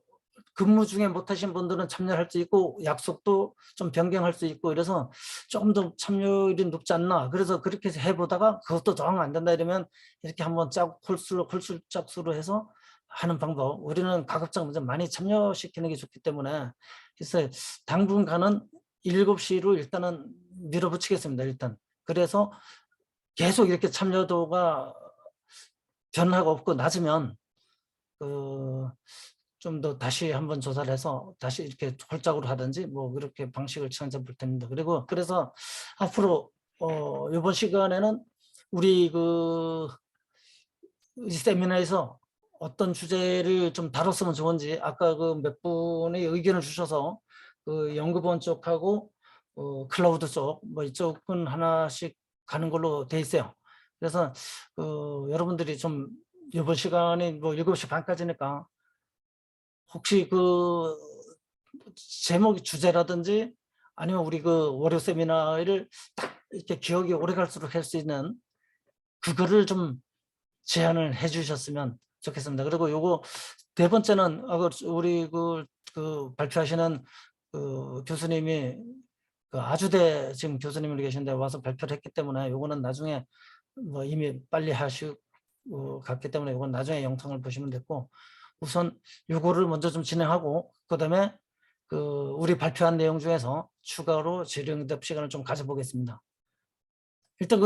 근무 중에 못하신 분들은 참여할 수 있고 약속도 좀 변경할 수 있고 이래서 조금 더 참여율이 높지 않나. 그래서 그렇게 해보다가 그것도 정 안 된다 이러면 이렇게 한번 홀수 짝수로 해서 하는 방법. 우리는 가급적 많이 참여시키는 게 좋기 때문에 그래서 당분간은 7시로 일단은 밀어붙이겠습니다. 일단. 그래서 계속 이렇게 참여도가 변화가 없고 낮으면 좀 더 다시 한번 조사를 해서 다시 이렇게 홀짝으로 하든지 뭐 그렇게 방식을 찾아 볼 텐데 그래서 앞으로 이번 시간에는 우리 이 세미나에서 어떤 주제를 좀 다뤘으면 좋은지 아까 그 몇 분의 의견을 주셔서 그 연구원 쪽하고 클라우드 쪽 뭐 이쪽은 하나씩 가는 걸로 돼 있어요. 그래서 여러분들이 좀 이번 시간이 뭐 7시 반까지니까 혹시 그 제목 주제라든지 아니면 우리 그 월요 세미나를 딱 이렇게 기억이 오래 갈수록 할 수 있는 그거를 좀 제안을 해 주셨으면 좋겠습니다. 그리고 요거 네 번째는 우리 그 발표하시는 그 교수님이 그 아주대 지금 교수님이 계신데 와서 발표를 했기 때문에 요거는 나중에 뭐 이미 빨리 하시고 갔기 때문에 요건 나중에 영상을 보시면 됐고, 우선 요거를 먼저 좀 진행하고 그다음에 그 우리 발표한 내용 중에서 추가로 질의응답 시간을 좀 가져보겠습니다. 일단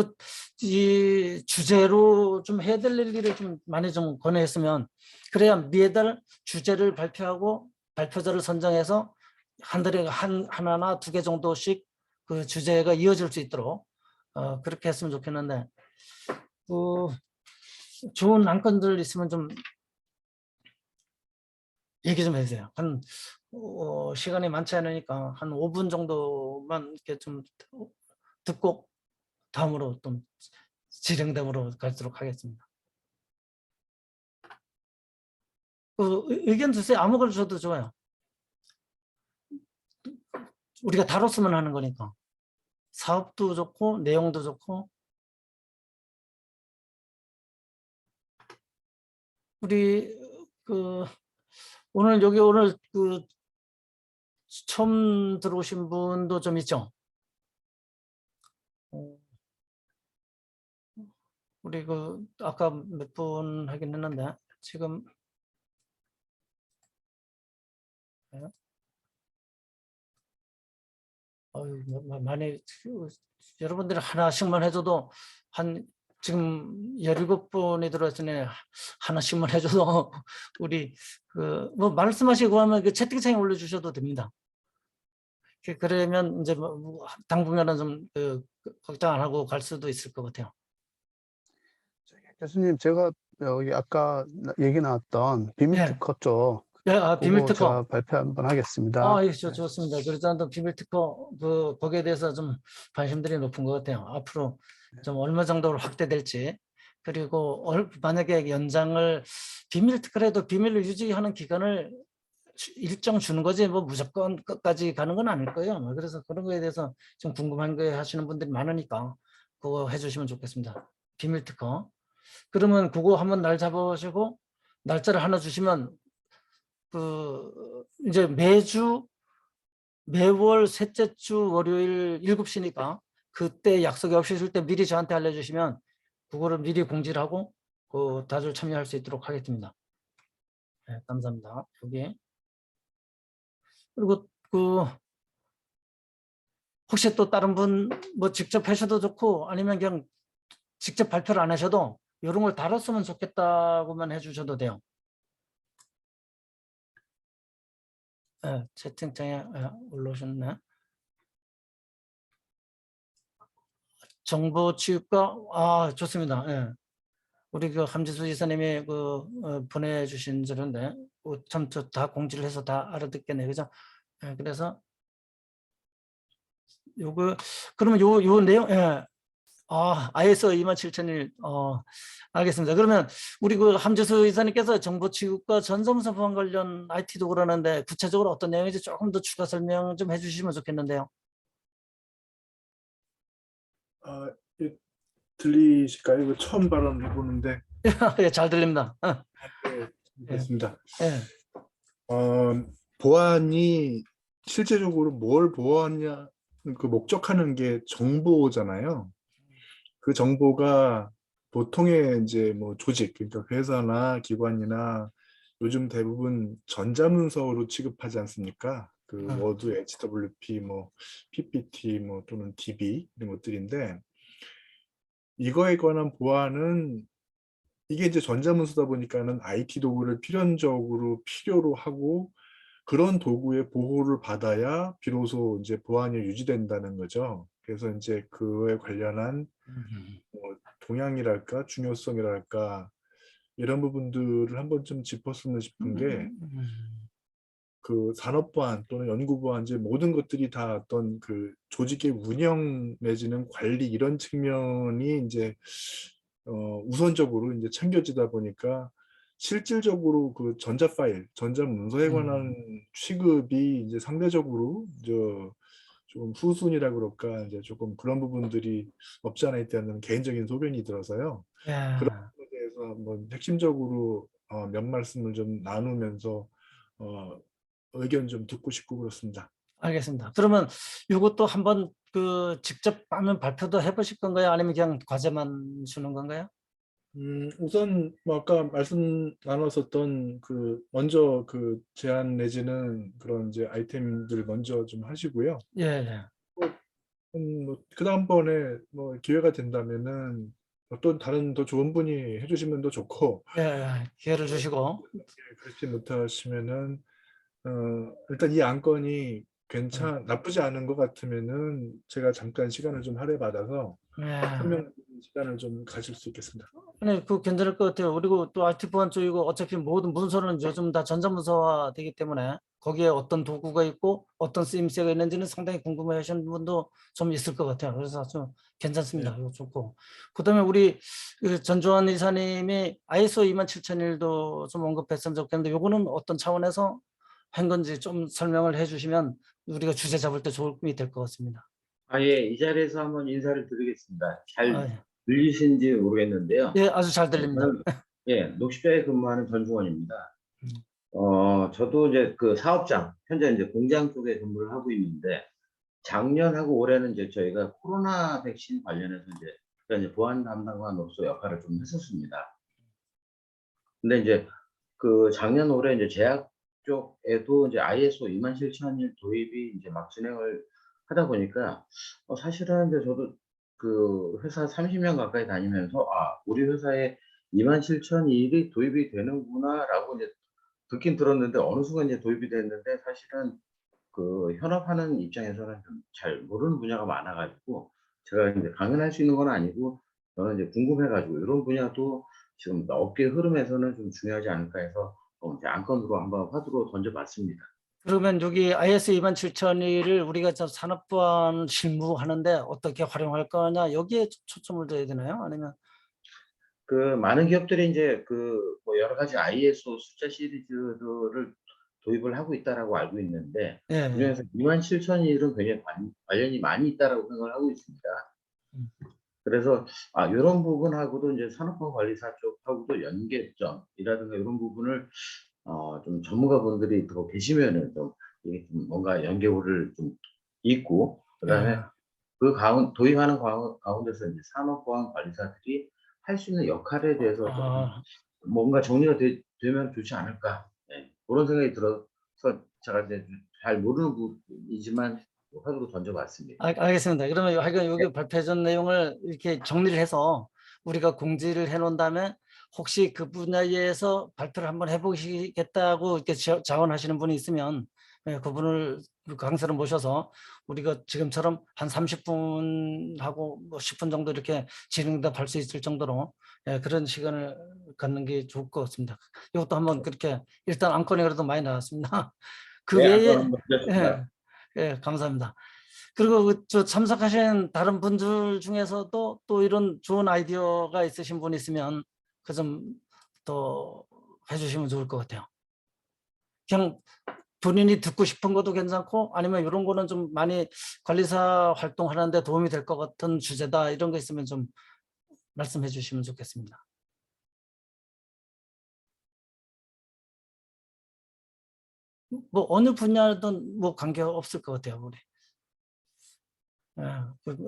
이 주제로 좀 해야 될 일을 좀 많이 좀 권유했으면, 그래야 매달 주제를 발표하고 발표자를 선정해서 한 달에 하나나 2개 정도씩 그 주제가 이어질 수 있도록 그렇게 했으면 좋겠는데, 좋은 안건들 있으면 좀 얘기 좀 해주세요. 한 시간이 많지 않으니까 한 5분 정도만 이렇게 좀 듣고 다음으로 또 질의응답으로 가도록 하겠습니다. 의견 주세요. 아무 걸 줘도 좋아요. 우리가 다뤘으면 하는 거니까. 사업도 좋고 내용도 좋고. 우리 오늘 처음 들어오신 분도 좀 있죠. 우리 아까 몇 분 하긴 했는데 지금 많이 여러분들이 하나씩만 해줘도 지금 17분이 들어왔으니 하나씩만 해줘도 우리 뭐 말씀하시고 하면 그 채팅창에 올려주셔도 됩니다. 그러면 이제 뭐 당분간은 좀 걱정 안 하고 갈 수도 있을 것 같아요. 교수님, 제가 여기 아까 얘기 나왔던 비밀 특허 쪽 비밀 그거 특허. 제가 발표 한번 하겠습니다. 예, 좋습니다. 그래서 비밀 특허 거기에 대해서 좀 관심들이 높은 것 같아요. 앞으로 좀 얼마 정도로 확대될지, 그리고 만약에 연장을 비밀 특허라도 비밀을 유지하는 기간을 일정 주는 거지 뭐 무조건 끝까지 가는 건 아닐 거예요. 그래서 그런 거에 대해서 좀 궁금한 거 하시는 분들이 많으니까 그거 해주시면 좋겠습니다. 비밀 특허. 그러면 그거 한번 날 잡으시고 날짜를 하나 주시면 이제 매월 셋째 주 월요일 7시니까 그때 약속이 없으실 때 미리 저한테 알려주시면 그거를 미리 공지를 하고 다들 참여할 수 있도록 하겠습니다. 네, 감사합니다. 여기 그리고 혹시 또 다른 분 뭐 직접 하셔도 좋고 아니면 그냥 직접 발표를 안 하셔도 이런 걸 다뤘으면 좋겠다고만 해주셔도 돼요. 네, 채팅창에 올라오셨네. 정보취입과 좋습니다. 예. 우리 함지수 지사님이 보내주신 저런데 참 다 공지를 해서 다 알아듣겠네, 그죠? 예, 그래서 그러면 요 내용, ISO 27001 알겠습니다. 그러면 우리 함지수 이사님께서 정보취입과 전송사 보안 관련 IT도 그러는데 구체적으로 어떤 내용인지 조금 더 추가 설명 좀 해주시면 좋겠는데요. 예, 들리실까요? 이거 처음 발언해 보는데. 예, 잘 들립니다. 네, 됐습니다. 예. 보안이 실제적으로 뭘 보호하냐, 그 목적하는 게 정보잖아요. 그 정보가 보통의 이제 뭐 조직, 그러니까 회사나 기관이나 요즘 대부분 전자문서로 취급하지 않습니까? 워드, HWP, 뭐 PPT, 뭐 또는 DB 이런 것들인데, 이거에 관한 보안은 이게 이제 전자문서다 보니까는 IT 도구를 필연적으로 필요로 하고 그런 도구의 보호를 받아야 비로소 이제 보안이 유지된다는 거죠. 그래서 이제 그에 관련한 뭐 동향이랄까 중요성이랄까 이런 부분들을 한 번쯤 짚었으면 싶은 게 그 산업보안 또는 연구보안 이제 모든 것들이 다 어떤 그 조직의 운영 내지는 관리 이런 측면이 이제 우선적으로 이제 챙겨지다 보니까 실질적으로 그 전자 파일, 전자 문서에 관한 취급이 이제 상대적으로 좀 후순이라 그럴까 이제 조금 그런 부분들이 없지 않아 있다는 개인적인 소견이 들어서요. 예. 그런 부분에 대해서 한번 핵심적으로 몇 말씀을 좀 나누면서 의견 좀 듣고 싶고 그렇습니다. 알겠습니다. 그러면 이것도 한번 그 직접 하면 발표도 해보실 건가요? 아니면 그냥 과제만 주는 건가요? 우선 뭐 아까 말씀 나눴었던 그 먼저 그 제안 내지는 그런 이제 아이템들 먼저 좀 하시고요. 예, 예. 그 다음번에 뭐 기회가 된다면은 어떤 다른 더 좋은 분이 해주시면 더 좋고 예, 예. 기회를 주시고. 그렇지 못하시면은 일단 이 안건이 나쁘지 않은 것 같으면은 제가 잠깐 시간을 좀 할애받아서 예. 설명 시간을 좀 가질 수 있겠습니다. 네, 그 괜찮을 것 같아요. 그리고 또 IT 보안 쪽이고 어차피 모든 문서는 요즘 다 전자문서화 되기 때문에 거기에 어떤 도구가 있고 어떤 쓰임새가 있는지는 상당히 궁금해 하시는 분도 좀 있을 것 같아요. 그래서 좀 괜찮습니다. 이거 좋고. 그다음에 우리 그 전주환 이사님이 ISO 27001도 좀 언급했으면 좋겠는데 요거는 어떤 차원에서 한 건지 좀 설명을 해 주시면 우리가 주제 잡을 때 도움이 될 것 같습니다. 예, 이 자리에서 한번 인사를 드리겠습니다. 잘 아, 예. 들리신지 모르겠는데요. 예, 아주 잘 들립니다. 저는 녹십자에 근무하는 전중원입니다. 음. 저도 이제 그 사업장, 현재 이제 공장 쪽에 근무를 하고 있는데 작년하고 올해는 이제 저희가 코로나 백신 관련해서 이제 보안 담당관으로서 역할을 좀 했었습니다. 근데 이제 그 작년 올해 이제 제약 쪽에도 이제 ISO 27001 도입이 이제 막 진행을 하다 보니까 사실은 이제 저도 그 회사 30년 가까이 다니면서 우리 회사에 27001이 도입이 되는구나라고 이제 듣긴 들었는데 어느 순간 이제 도입이 됐는데 사실은 그 현업하는 입장에서는 좀 잘 모르는 분야가 많아가지고 제가 이제 강연할 수 있는 건 아니고 저는 이제 궁금해가지고 이런 분야도 지금 업계 흐름에서는 좀 중요하지 않을까 해서 이제 안건으로 한번 화두로 던져봤습니다. 그러면 여기 IS 27001을 우리가 저 산업보안 실무하는데 어떻게 활용할 거냐 여기에 초점을 둬야 되나요? 아니면 그 많은 기업들이 이제 그 뭐 여러 가지 ISO 숫자 시리즈들을 도입을 하고 있다라고 알고 있는데 예, 그중에서 27001은 굉장히 관련이 많이 있다라고 생각을 하고 있습니다. 그래서 이런 부분하고도 이제 산업보안 관리사 쪽하고도 연계점이라든가 이런 부분을 좀 전문가분들이 더 계시면은 좀 이게 좀 뭔가 연계고를 좀 있고 그다음에 예. 그 도입하는 가운데서 이제 산업보안 관리사들이 할 수 있는 역할에 대해서 좀 뭔가 정리가 되면 좋지 않을까 그런 생각이 들어서 제가 이제 잘 모르는 부분이지만 화두로 던져봤습니다. 알겠습니다. 그러면 하여간 여기 발표 전 내용을 이렇게 정리를 해서 우리가 공지를 해놓은 다음에 혹시 그 분야에서 발표를 한번 해보시겠다고 이렇게 자원하시는 분이 있으면 그분을 강사를 모셔서 우리가 지금처럼 한 30분하고 뭐 10분 정도 이렇게 질의응답할 수 있을 정도로 그런 시간을 갖는 게 좋을 것 같습니다. 이것도 한번 그렇게 일단 안건이 그래도 많이 나왔습니다. 그 외에 안건 한번 드렸습니다. 감사합니다. 그리고 저 참석하신 다른 분들 중에서도 또 이런 좋은 아이디어가 있으신 분 있으면 그 좀 더 해주시면 좋을 것 같아요. 그냥 본인이 듣고 싶은 것도 괜찮고 아니면 이런 거는 좀 많이 관리사 활동하는데 도움이 될 것 같은 주제다 이런 거 있으면 좀 말씀해 주시면 좋겠습니다. 뭐 어느 분야든 뭐 관계 없을 것 같아요, 우리.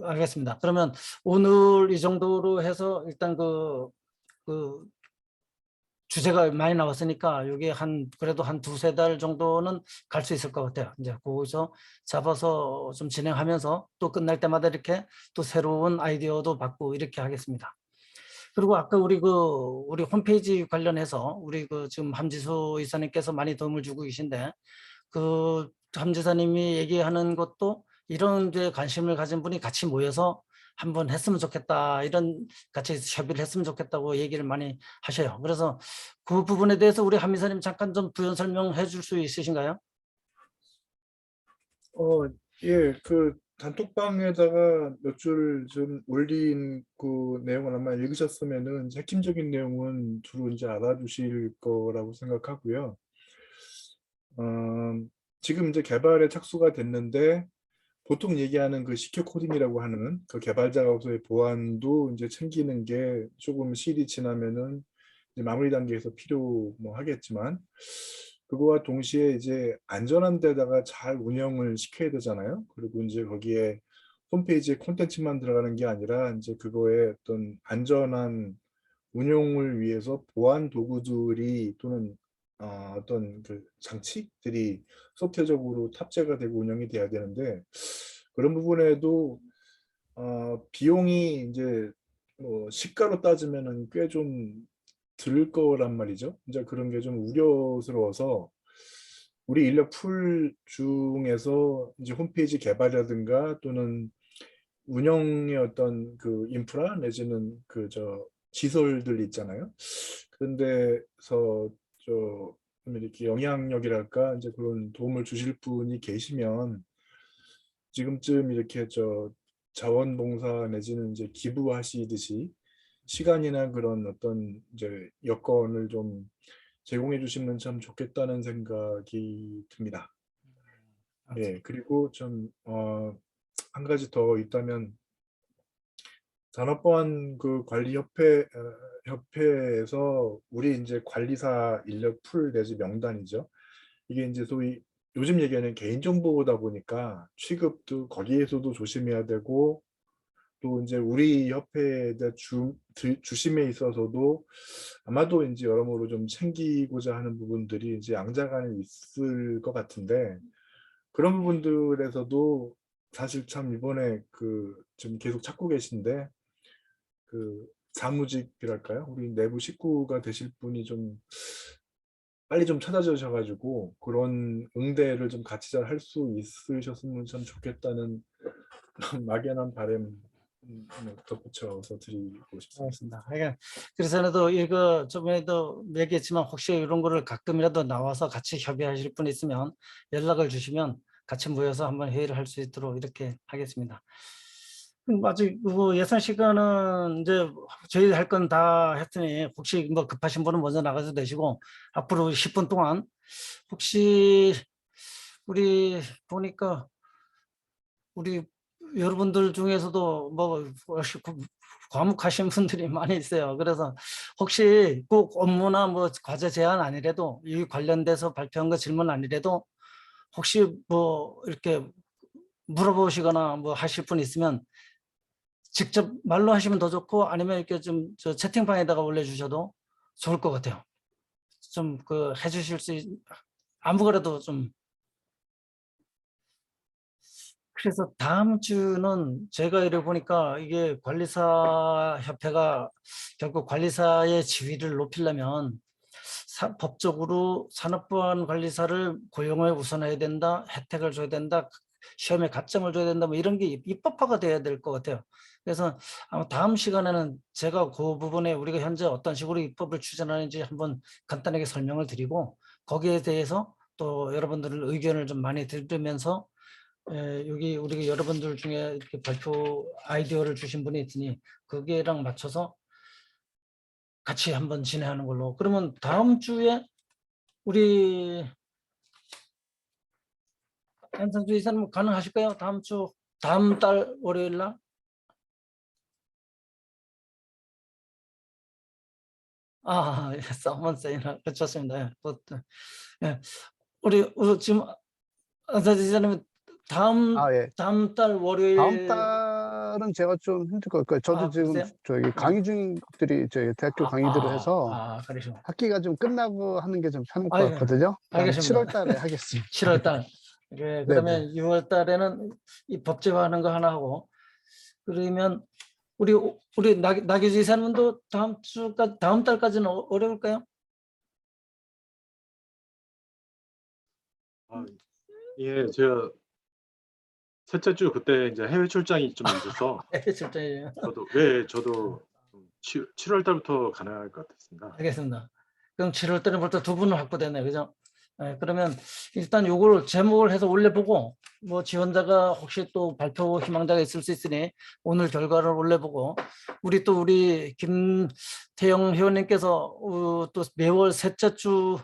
알겠습니다. 그러면 오늘 이 정도로 해서 일단 그 주제가 많이 나왔으니까 여기 그래도 한 두세 달 정도는 갈 수 있을 것 같아요. 이제 거기서 잡아서 좀 진행하면서 또 끝날 때마다 이렇게 또 새로운 아이디어도 받고 이렇게 하겠습니다. 그리고 아까 우리 홈페이지 관련해서 우리 지금 함지수 이사님께서 많이 도움을 주고 계신데 함지사님이 얘기하는 것도 이런 데 관심을 가진 분이 같이 모여서 한번 했으면 좋겠다, 이런 같이 협의를 했으면 좋겠다고 얘기를 많이 하셔요. 그래서 그 부분에 대해서 우리 한미사님 잠깐 좀 부연 설명해 줄 수 있으신가요? 예, 그 단톡방에다가 몇 줄 좀 올린 그 내용을 아마 읽으셨으면은 이제 핵심적인 내용은 주로 이제 알아두실 거라고 생각하고요. 지금 이제 개발에 착수가 됐는데 보통 얘기하는 그 시큐어 코딩이라고 하는 그 개발자로서의 보안도 이제 챙기는 게 조금 시일이 지나면은 이제 마무리 단계에서 필요 뭐 하겠지만 그거와 동시에 이제 안전한 데다가 잘 운영을 시켜야 되잖아요. 그리고 이제 거기에 홈페이지에 콘텐츠만 들어가는 게 아니라 이제 그거에 어떤 안전한 운용을 위해서 보안 도구들이 또는 어떤 그 장치들이 소프트웨어적으로 탑재가 되고 운영이 돼야 되는데 그런 부분에도 비용이 이제 뭐 시가로 따지면은 꽤 좀 들 거란 말이죠. 이제 그런 게 좀 우려스러워서 우리 인력 풀 중에서 이제 홈페이지 개발이라든가 또는 운영의 어떤 그 인프라 내지는 그 시설들 있잖아요. 그런 데서 좀 이렇게 영향력이랄까 이제 그런 도움을 주실 분이 계시면 지금쯤 이렇게 자원봉사 내지는 이제 기부하시듯이 시간이나 그런 어떤 이제 여건을 좀 제공해 주시면 참 좋겠다는 생각이 듭니다. 예, 그리고 좀 한 가지 더 있다면 산업보안 그 협회에서 우리 이제 관리사 인력 풀 내지 명단이죠. 이게 이제 소위 요즘 얘기하는 개인정보다 보니까 취급도 거기에서도 조심해야 되고 또 이제 우리 협회에 대한 주심에 있어서도 아마도 이제 여러모로 좀 챙기고자 하는 부분들이 이제 양자간에 있을 것 같은데 그런 부분들에서도 사실 참 이번에 좀 계속 찾고 계신데 그 사무직이랄까요? 우리 내부 식구가 되실 분이 좀 빨리 좀 찾아주셔가지고 그런 응대를 좀 같이 잘 할 수 있으셨으면 참 좋겠다는 막연한 바람 덧붙여서 드리고 싶습니다. 그렇습니다. 그래서 이거 저번에도 얘기했지만 혹시 이런 거를 가끔이라도 나와서 같이 협의하실 분 있으면 연락을 주시면 같이 모여서 한번 회의를 할 수 있도록 이렇게 하겠습니다. 아직 예산 시간은 이제 저희 할 건 다 했으니 혹시 뭐 급하신 분은 먼저 나가서 되시고 앞으로 10분 동안 혹시 우리 보니까 우리 여러분들 중에서도 뭐 과묵하신 분들이 많이 있어요. 그래서 혹시 꼭 업무나 뭐 과제 제안 아니래도 이 관련돼서 발표한 거 질문 아니래도 혹시 뭐 이렇게 물어보시거나 뭐 하실 분 있으면 직접 말로 하시면 더 좋고 아니면 이렇게 좀 채팅방에다가 올려주셔도 좋을 것 같아요. 좀 해주실 수 아무거라도 좀. 그래서 다음 주는 제가 이래 보니까 이게 관리사 협회가 결국 관리사의 지위를 높이려면 법적으로 산업보안 관리사를 고용에 우선해야 된다, 혜택을 줘야 된다, 시험에 가점을 줘야 된다, 뭐 이런 게 입법화가 돼야 될 것 같아요. 그래서 아마 다음 시간에는 제가 그 부분에 우리가 현재 어떤 식으로 입법을 추진하는지 한번 간단하게 설명을 드리고 거기에 대해서 또 여러분들 의견을 좀 많이 들으면서 여기 우리 여러분들 중에 이렇게 발표 아이디어를 주신 분이 있으니 거기에랑 맞춰서 같이 한번 진행하는 걸로. 그러면 다음 주에 우리 안상주 이사님 가능하실까요? 다음 달 월요일 날? 서먼 세미나 좋습니다. 예, 예. 우리 지금 안상주 이사님 예. 다음 달 다음 월요일. 달은 제가 좀 힘들 것 같아요. 저도 지금 그러세요? 저기 강의 중인 것들이 저희 대학교 강의들을 해서 그러시고. 학기가 좀 끝나고 하는 게 좀 편할 것 예, 같거든요. 한 알겠습니다. 7월 달에 하겠습니다. 7월 달. 네네. 그다음에 6월 달에는 이 법제화하는 거 하나 하고 그러면 우리 나교주 이사님도 다음 달까지는 어려울까요? 예, 셋째 주 그때 이제 해외 출장이 좀 있어서 실장님. 저도 7월 달부터 가능할 것 같습니다. 알겠습니다. 그럼 7월 달에 벌써 두 분은 확보되네요. 그죠? 예, 그러면 일단 요거를 제목을 해서 올려보고 뭐 지원자가 혹시 또 발표 희망자가 있을 수 있으니 오늘 결과를 올려보고 우리 김태영 회원님께서 또 매월 셋째 주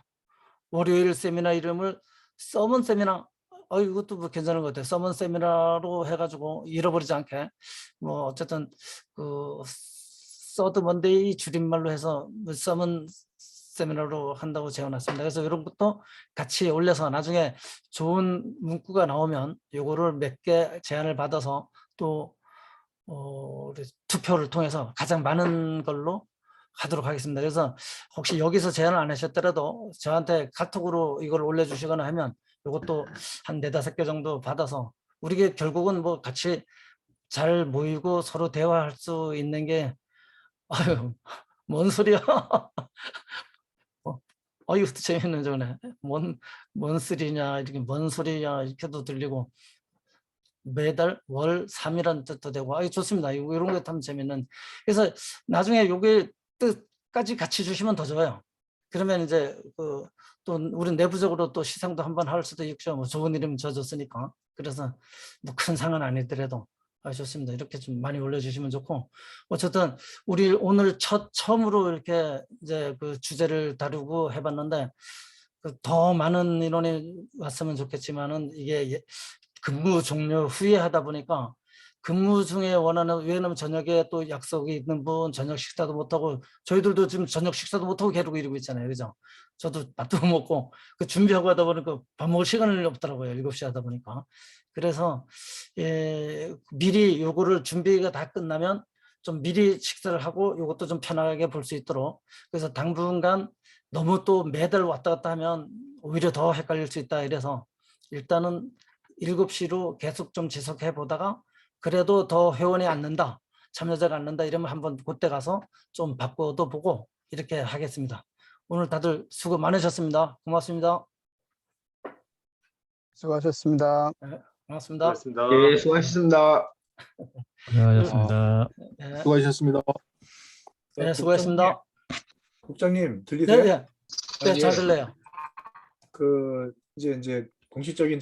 월요일 세미나 이름을 서먼 세미나 이것도 뭐 괜찮은 것 같아요. 서먼 세미나로 해가지고 잃어버리지 않게 뭐 어쨌든 그 서드 먼데이 줄임말로 해서 서먼 세미나로 한다고 제안했습니다. 그래서 이런 것도 같이 올려서 나중에 좋은 문구가 나오면 요거를 몇 개 제안을 받아서 또 우리 투표를 통해서 가장 많은 걸로 하도록 하겠습니다. 그래서 혹시 여기서 제안을 안 하셨더라도 저한테 카톡으로 이걸 올려주시거나 하면 이것도 한 4-5개 정도 받아서 우리가 결국은 뭐 같이 잘 모이고 서로 대화할 수 있는 게 아유 뭔 소리야. 이것도 재밌는 저네. 뭔 소리냐 이렇게 뭔 소리냐 이렇게도 들리고 매달 월 3이라는 뜻도 되고 좋습니다. 이런 거 참 재밌는. 그래서 나중에 요게 뜻까지 같이 주시면 더 좋아요. 그러면 이제 또 우리 내부적으로 또 시상도 한번 할 수도 있죠. 뭐 좋은 이름 져줬으니까. 그래서 뭐 큰 상은 아니더라도 좋습니다. 이렇게 좀 많이 올려주시면 좋고 어쨌든 우리 오늘 처음으로 이렇게 이제 그 주제를 다루고 해봤는데 더 많은 인원이 왔으면 좋겠지만은 이게 근무 종료 후에 하다 보니까 근무 중에 원하는 왜냐면 저녁에 또 약속이 있는 분 저녁 식사도 못하고 저희들도 지금 저녁 식사도 못하고 계속 이러고 있잖아요. 그죠? 저도 밥도 못 먹고 준비하고 하다 보니까 밥 먹을 시간이 없더라고요. 7시 하다 보니까. 그래서 미리 요거를 준비가 다 끝나면 좀 미리 식사를 하고 요것도 좀 편하게 볼 수 있도록 그래서 당분간 너무 또 매달 왔다 갔다 하면 오히려 더 헷갈릴 수 있다 이래서 일단은 7시로 계속 좀 지속해 보다가 그래도 더 회원이 안 는다 참여자가 안 는다 이러면 한번 그때 가서 좀 바꿔도 보고 이렇게 하겠습니다. 오늘 다들 수고 많으셨습니다. 고맙습니다. 수고하셨습니다. 고맙습니다. 고맙습니다. 예, 수고하셨습니다. 고생하셨습니다. 네, 수고하셨습니다. 네, 수고했습니다. 국장님 네, 들리세요? 네, 네, 잘 들려요. 이제 공식적인